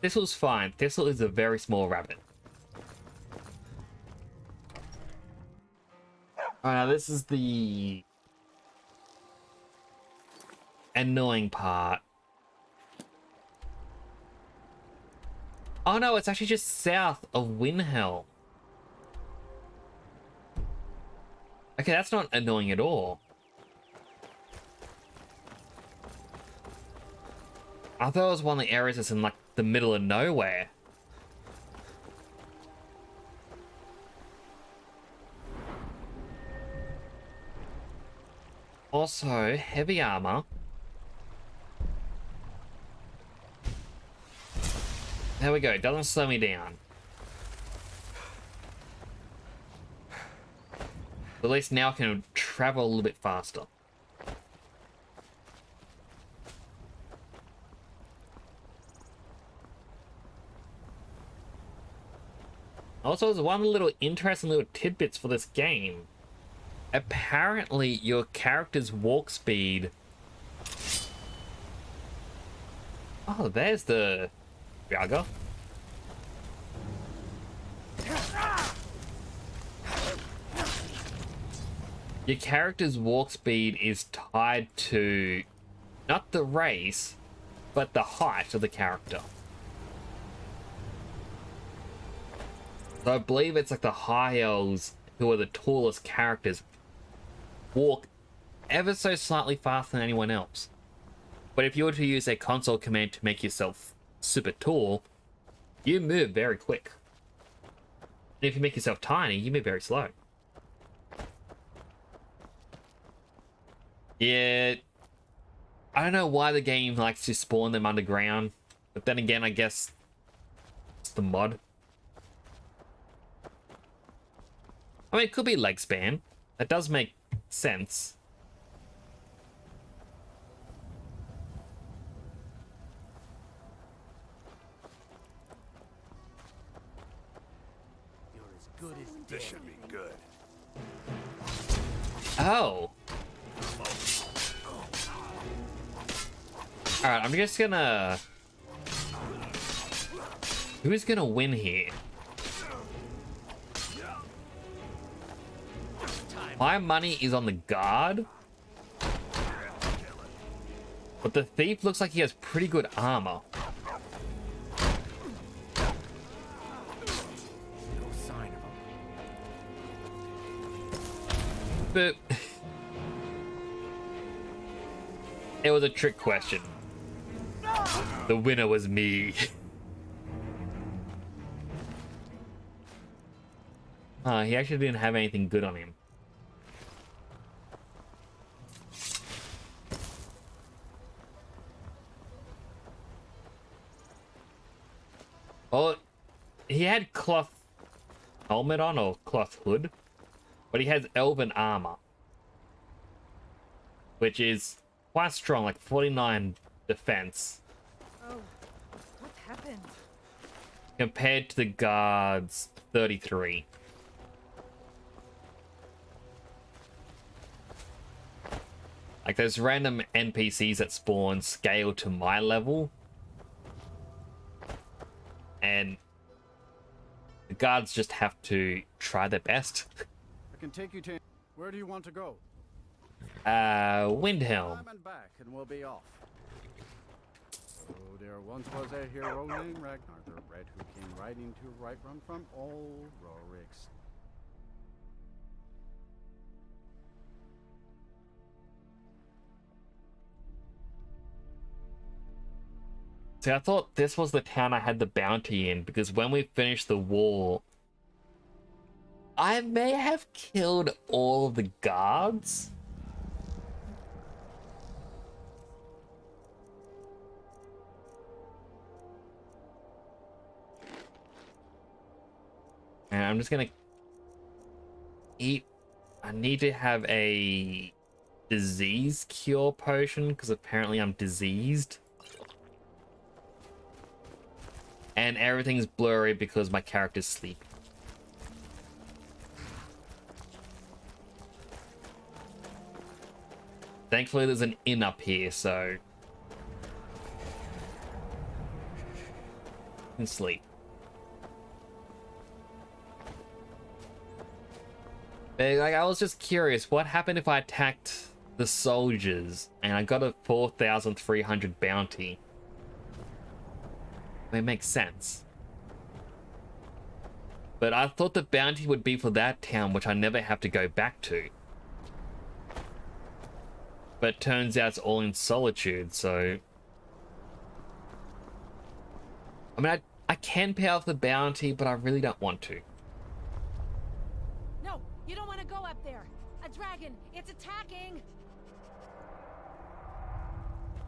S1: Thistle's fine. Thistle is a very small rabbit. Oh, now this is the annoying part. Oh no, it's actually just south of Windhelm. Okay, that's not annoying at all. I thought it was one of the areas that's in like the middle of nowhere. Also, heavy armor. There we go, it doesn't slow me down. At least now I can travel a little bit faster. Also, there's one little interesting little tidbits for this game. Apparently, your character's walk speed... Oh, there's the... Yaga. Your character's walk speed is tied to not the race, but the height of the character. So I believe it's like the high elves, who are the tallest characters, walk ever so slightly faster than anyone else. But if you were to use a console command to make yourself super tall, you move very quick. And if you make yourself tiny, you move very slow. Yeah, I don't know why the game likes to spawn them underground, but then again, I guess it's the mod. I mean, it could be leg span. That does make sense.
S12: Good as this should be good.
S1: Oh. Alright, I'm just gonna... Who's gonna win here? My money is on the guard. But the thief looks like he has pretty good armor. But it was a trick question. The winner was me. He actually didn't have anything good on him. he had cloth helmet on, or cloth hood, but he has elven armor, which is quite strong, like 49 defense.
S11: Oh, what happened?
S1: Compared to the guards, 33. Like, those random NPCs that spawn scale to my level. And the guards just have to try their best.
S12: I can take you to... Where do you want to go?
S1: Windhelm.
S12: Time and back, and we'll be off. Oh, there once was a hero named Ragnar the Red who came riding to Whiterun from old Rorik's.
S1: See, I thought this was the town I had the bounty in, because when we finished the war, I may have killed all of the guards. And I'm just gonna eat. I need to have a disease cure potion, because apparently I'm diseased. And everything's blurry because my character's sleep. Thankfully there's an inn up here, so I can sleep. But, like, I was just curious, what happened if I attacked the soldiers and I got a 4,300 bounty? It makes sense. But I thought the bounty would be for that town, which I never have to go back to. But turns out it's all in Solitude, so... I mean, I can pay off the bounty, but I really don't want to.
S4: No, you don't want to go up there. A dragon, it's attacking.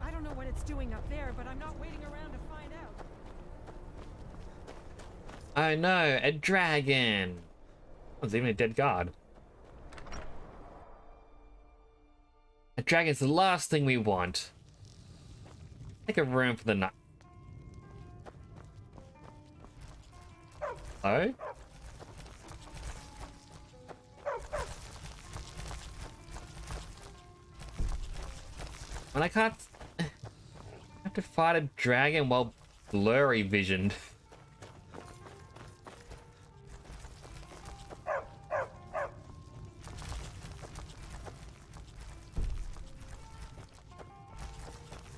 S4: I don't know what it's doing up there, but I'm not waiting around to find out.
S1: Oh no, a dragon! Oh, there's even a dead guard. A dragon's the last thing we want. Make a room for the night. Oh? When I can't... I have to fight a dragon while blurry visioned.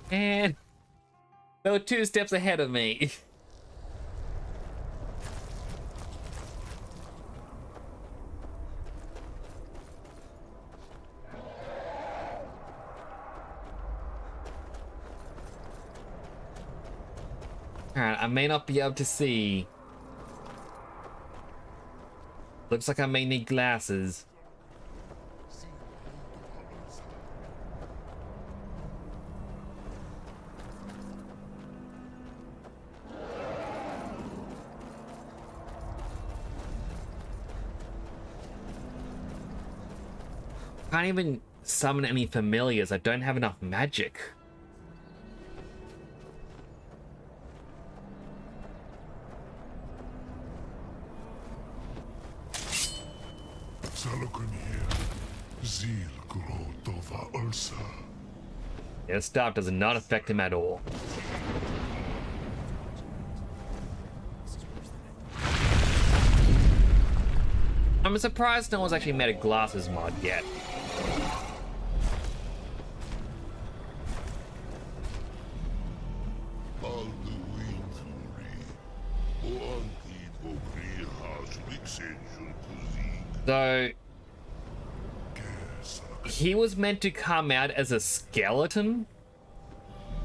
S1: And they were 2 steps ahead of me. Alright, I may not be able to see. Looks like I may need glasses. Can't even summon any familiars. I don't have enough magic. Yeah, staff does not affect him at all. I'm surprised no one's actually made a glasses mod yet. So he was meant to come out as a skeleton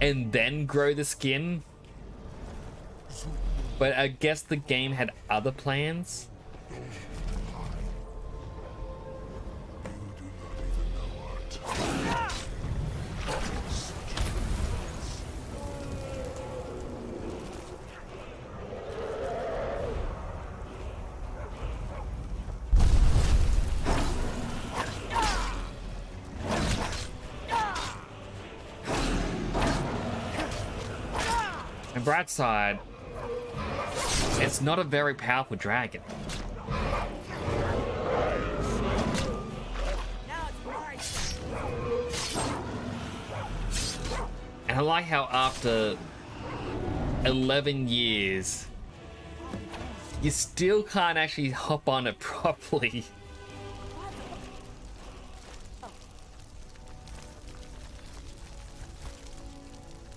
S1: and then grow the skin, but I guess the game had other plans. the bright side, it's not a very powerful dragon. And I like how after 11 years, you still can't actually hop on it properly.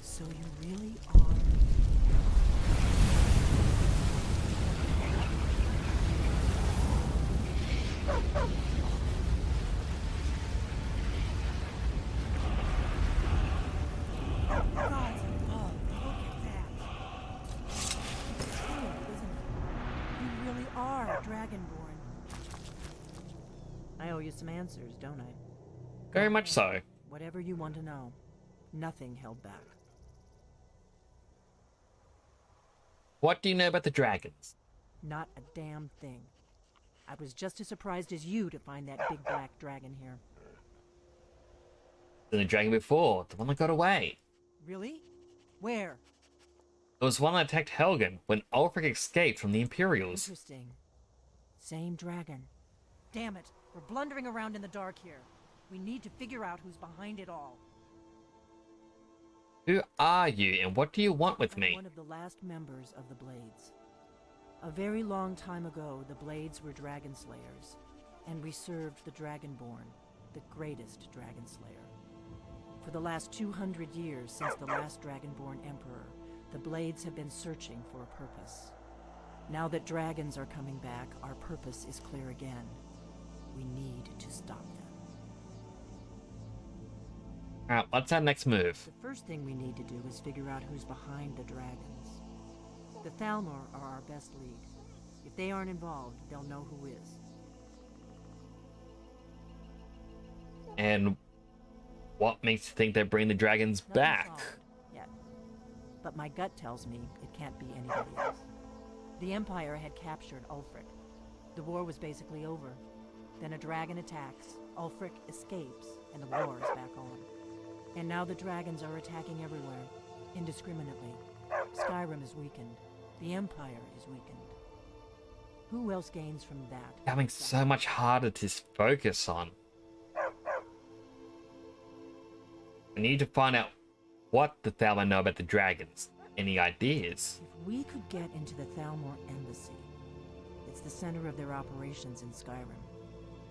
S16: So you really are. Dragonborn. I owe you some answers, don't I?
S1: Very much so.
S16: Whatever you want to know. Nothing held back.
S1: What do you know about the dragons?
S16: Not a damn thing. I was just as surprised as you to find that big black dragon here.
S1: The dragon before, the one that got away.
S16: Really? Where?
S1: It was one that attacked Helgen when Ulfric escaped from the Imperials.
S16: Interesting. Same dragon. Damn it, we're blundering around in the dark here. We need to figure out who's behind it all.
S1: Who are you and what do you want with me?
S16: I'm one of the last members of the Blades. A very long time ago, the Blades were dragon slayers, and we served the Dragonborn, the greatest dragon slayer. For the last 200 years since the last Dragonborn Emperor, the Blades have been searching for a purpose. Now that dragons are coming back, our purpose is clear again. We need to stop them.
S1: Alright, what's our next move?
S16: The first thing we need to do is figure out who's behind the dragons. The Thalmor are our best lead. If they aren't involved, they'll know who is.
S1: And what makes you think they bring the dragons back?
S16: Yet. But my gut tells me it can't be anybody else. The Empire had captured Ulfric. The war was basically over. Then a dragon attacks, Ulfric escapes, and the war is back on. And now the dragons are attacking everywhere, indiscriminately. Skyrim is weakened. The Empire is weakened. Who else gains from that?
S1: Becoming so much harder to focus on. I need to find out what the Thalmor know about the dragons. Any ideas?
S16: If we could get into the Thalmor Embassy, it's the center of their operations in Skyrim.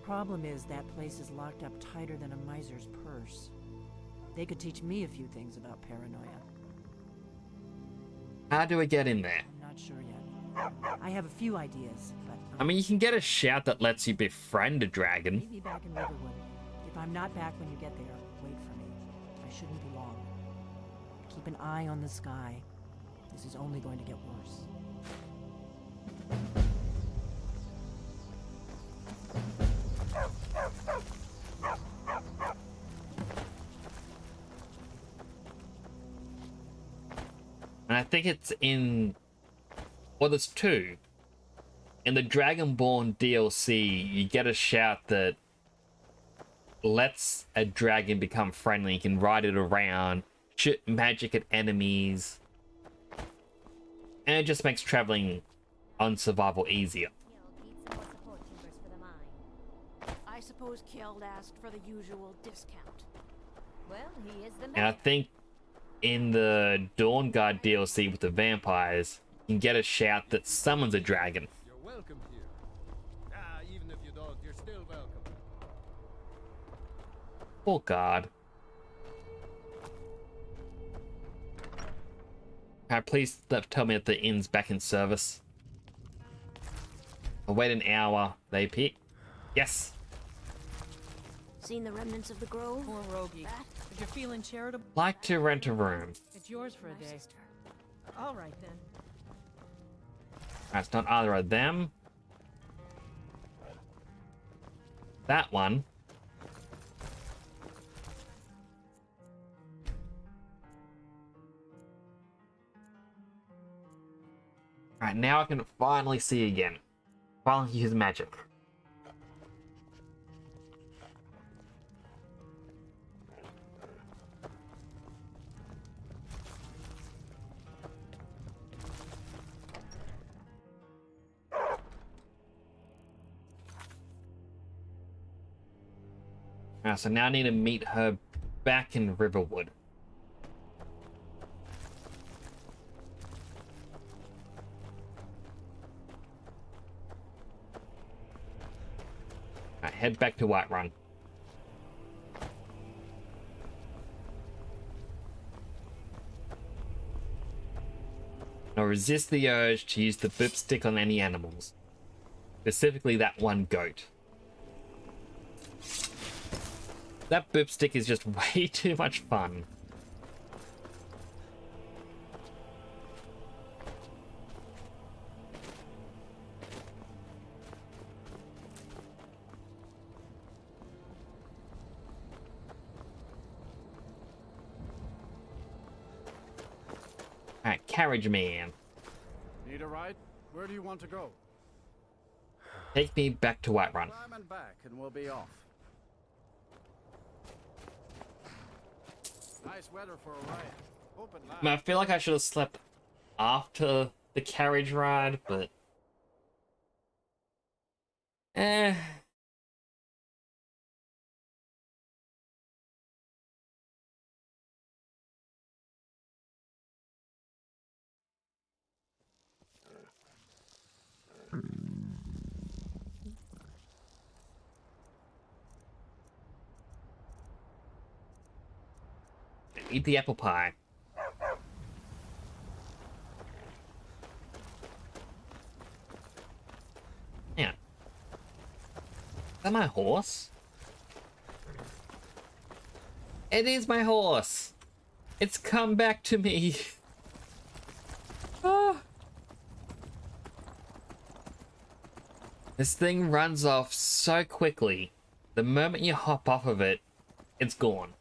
S16: Problem is, that place is locked up tighter than a miser's purse. They could teach me a few things about paranoia.
S1: How do we get in there?
S16: I'm not sure yet. I have a few ideas, but...
S1: I mean, you can get a shout that lets you befriend a dragon.
S16: Meet me back in Riverwood. If I'm not back when you get there, wait for me. I shouldn't be long. Keep an eye on the sky. This is only going to get worse.
S1: And I think it's in... Well, there's two. In the Dragonborn DLC, you get a shout that lets a dragon become friendly. You can ride it around, shoot magic at enemies. And it just makes traveling on survival easier.
S4: I suppose Kjeld asked for the usual discount.
S9: Well, he is the
S1: And I think in the Dawnguard DLC with the vampires, you can get a shout that summons a dragon.
S2: You're welcome here. Even if you don't, you're still welcome.
S1: Oh god. Please tell me that the inn's back in service. I'll wait an hour. They pick. Yes.
S4: Seen the remnants of the grove?
S16: Poor Rogie. If you're feeling charitable...
S1: Like to rent a room.
S16: It's yours for a day. All right, then.
S1: It's not either of them. That one. Alright, now I can finally see again. Finally use magic. So now I need to meet her back in Riverwood. Alright, head back to Whiterun. Now resist the urge to use the boop stick on any animals. Specifically that one goat. That boop stick is just way too much fun. Alright, carriage man.
S12: Need a ride? Where do you want to go?
S1: Take me back to Whiterun.
S12: Climb and back, and we'll be off. Nice weather for a ride. Open
S1: I feel like I should have slept after the carriage ride, but... Eat the apple pie. Yeah. Is that my horse? It is my horse! It's come back to me! Ah. This thing runs off so quickly. The moment you hop off of it, it's gone.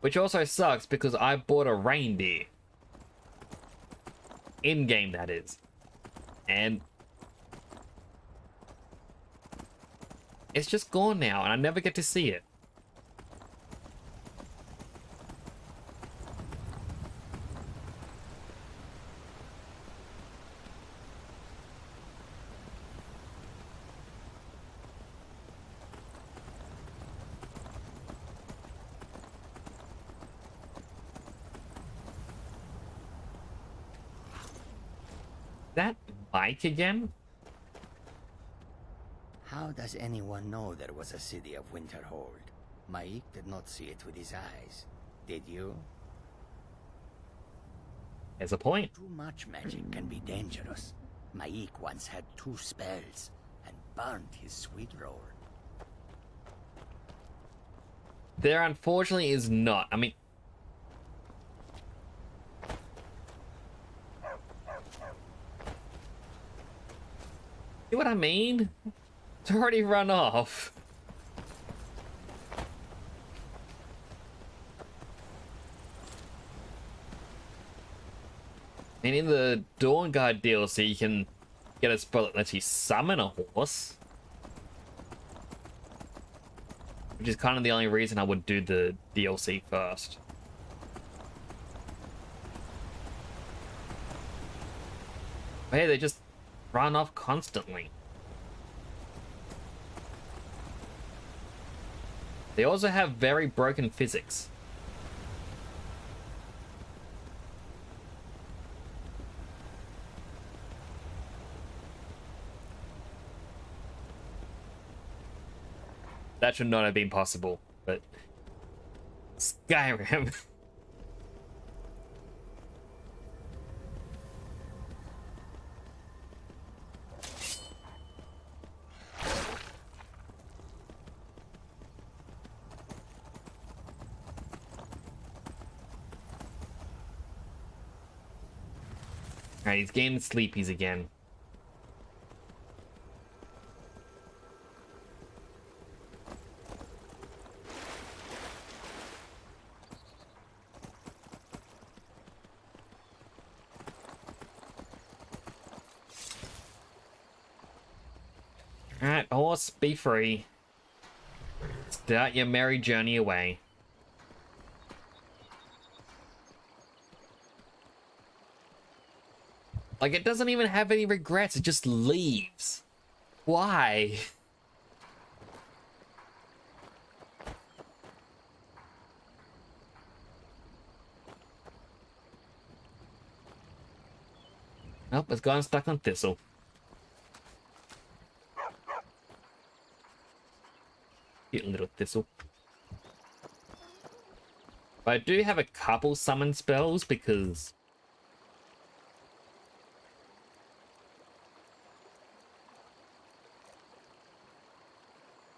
S1: Which also sucks because I bought a reindeer. In-game, that is. And... it's just gone now, and I never get to see it. That bike again?
S17: How does anyone know there was a city of Winterhold? Mike did not see it with his eyes. Did you?
S1: There's a point.
S17: Too much magic can be dangerous. Maik once had 2 spells and burned his sweet roll.
S1: There unfortunately is not. I mean... see what I mean? It's already run off. And in the Dawn Guard DLC, you can get a spell that lets you summon a horse. Which is kind of the only reason I would do the DLC first. But hey, they just run off constantly. They also have very broken physics. That should not have been possible, but Skyrim. Alright, he's getting sleepies again. Alright, horse, be free. Start your merry journey away. Like, it doesn't even have any regrets, it just leaves. Why? Nope, it's gone stuck on Thistle. Cute little Thistle. But I do have a couple summon spells because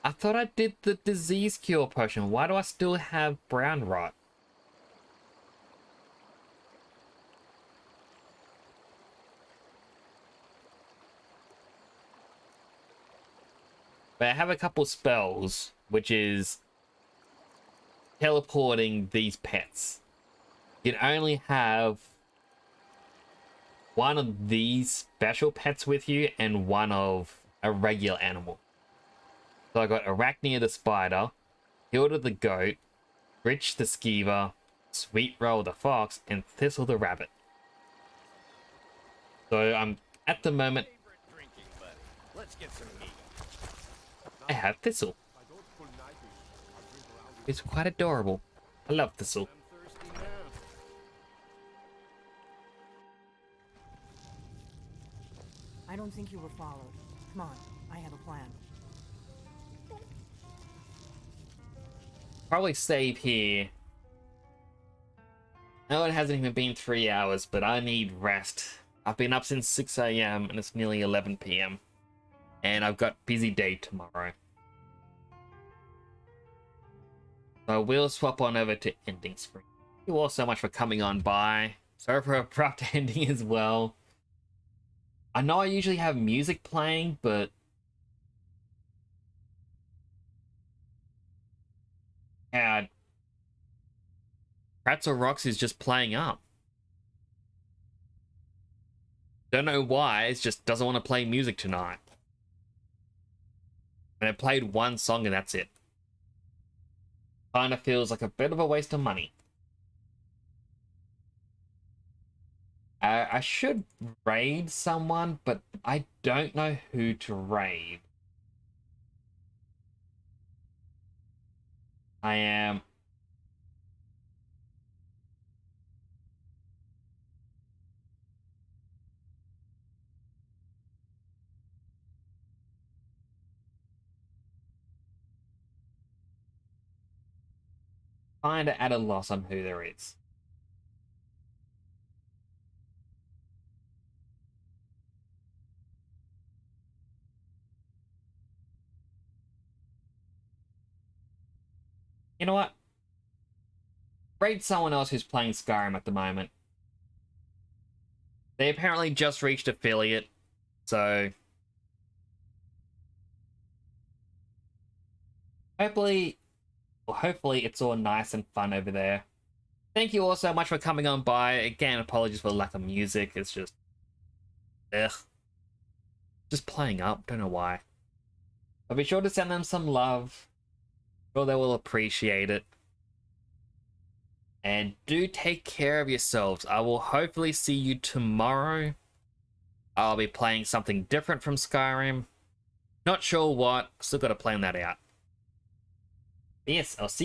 S1: I thought I did the disease cure potion. Why do I still have brown rot? But I have a couple spells, which is teleporting these pets. You can only have one of these special pets with you and one of a regular animal. So I got Arachnia the spider, Hilda the goat, Rich the skeever, Sweet Roll the fox, and Thistle the rabbit. So I'm at the moment
S14: Let's get some meat.
S1: I have Thistle. It's quite adorable. I love Thistle.
S16: I don't think you were followed. Come on, I have a plan.
S1: Probably save here. No, it hasn't even been 3 hours, but I need rest. I've been up since 6 AM and it's nearly 11 PM. And I've got busy day tomorrow. So we'll swap on over to ending screen. Thank you all so much for coming on by. Sorry for abrupt ending as well. I know I usually have music playing, but yeah, Pretzel Rocks is just playing up. Don't know why, it just doesn't want to play music tonight. And it played one song and that's it. Kinda feels like a bit of a waste of money. I should raid someone, but I don't know who to raid. I am... kinda at a loss on who there is. You know what? Raid someone else who's playing Skyrim at the moment. They apparently just reached affiliate, so hopefully it's all nice and fun over there. Thank you all so much for coming on by. Again, apologies for the lack of music. It's just... ugh. Just playing up. Don't know why. But be sure to send them some love. Sure they will appreciate it. And do take care of yourselves. I will hopefully see you tomorrow. I'll be playing something different from Skyrim. Not sure what. Still got to plan that out. Yes, I'll see you.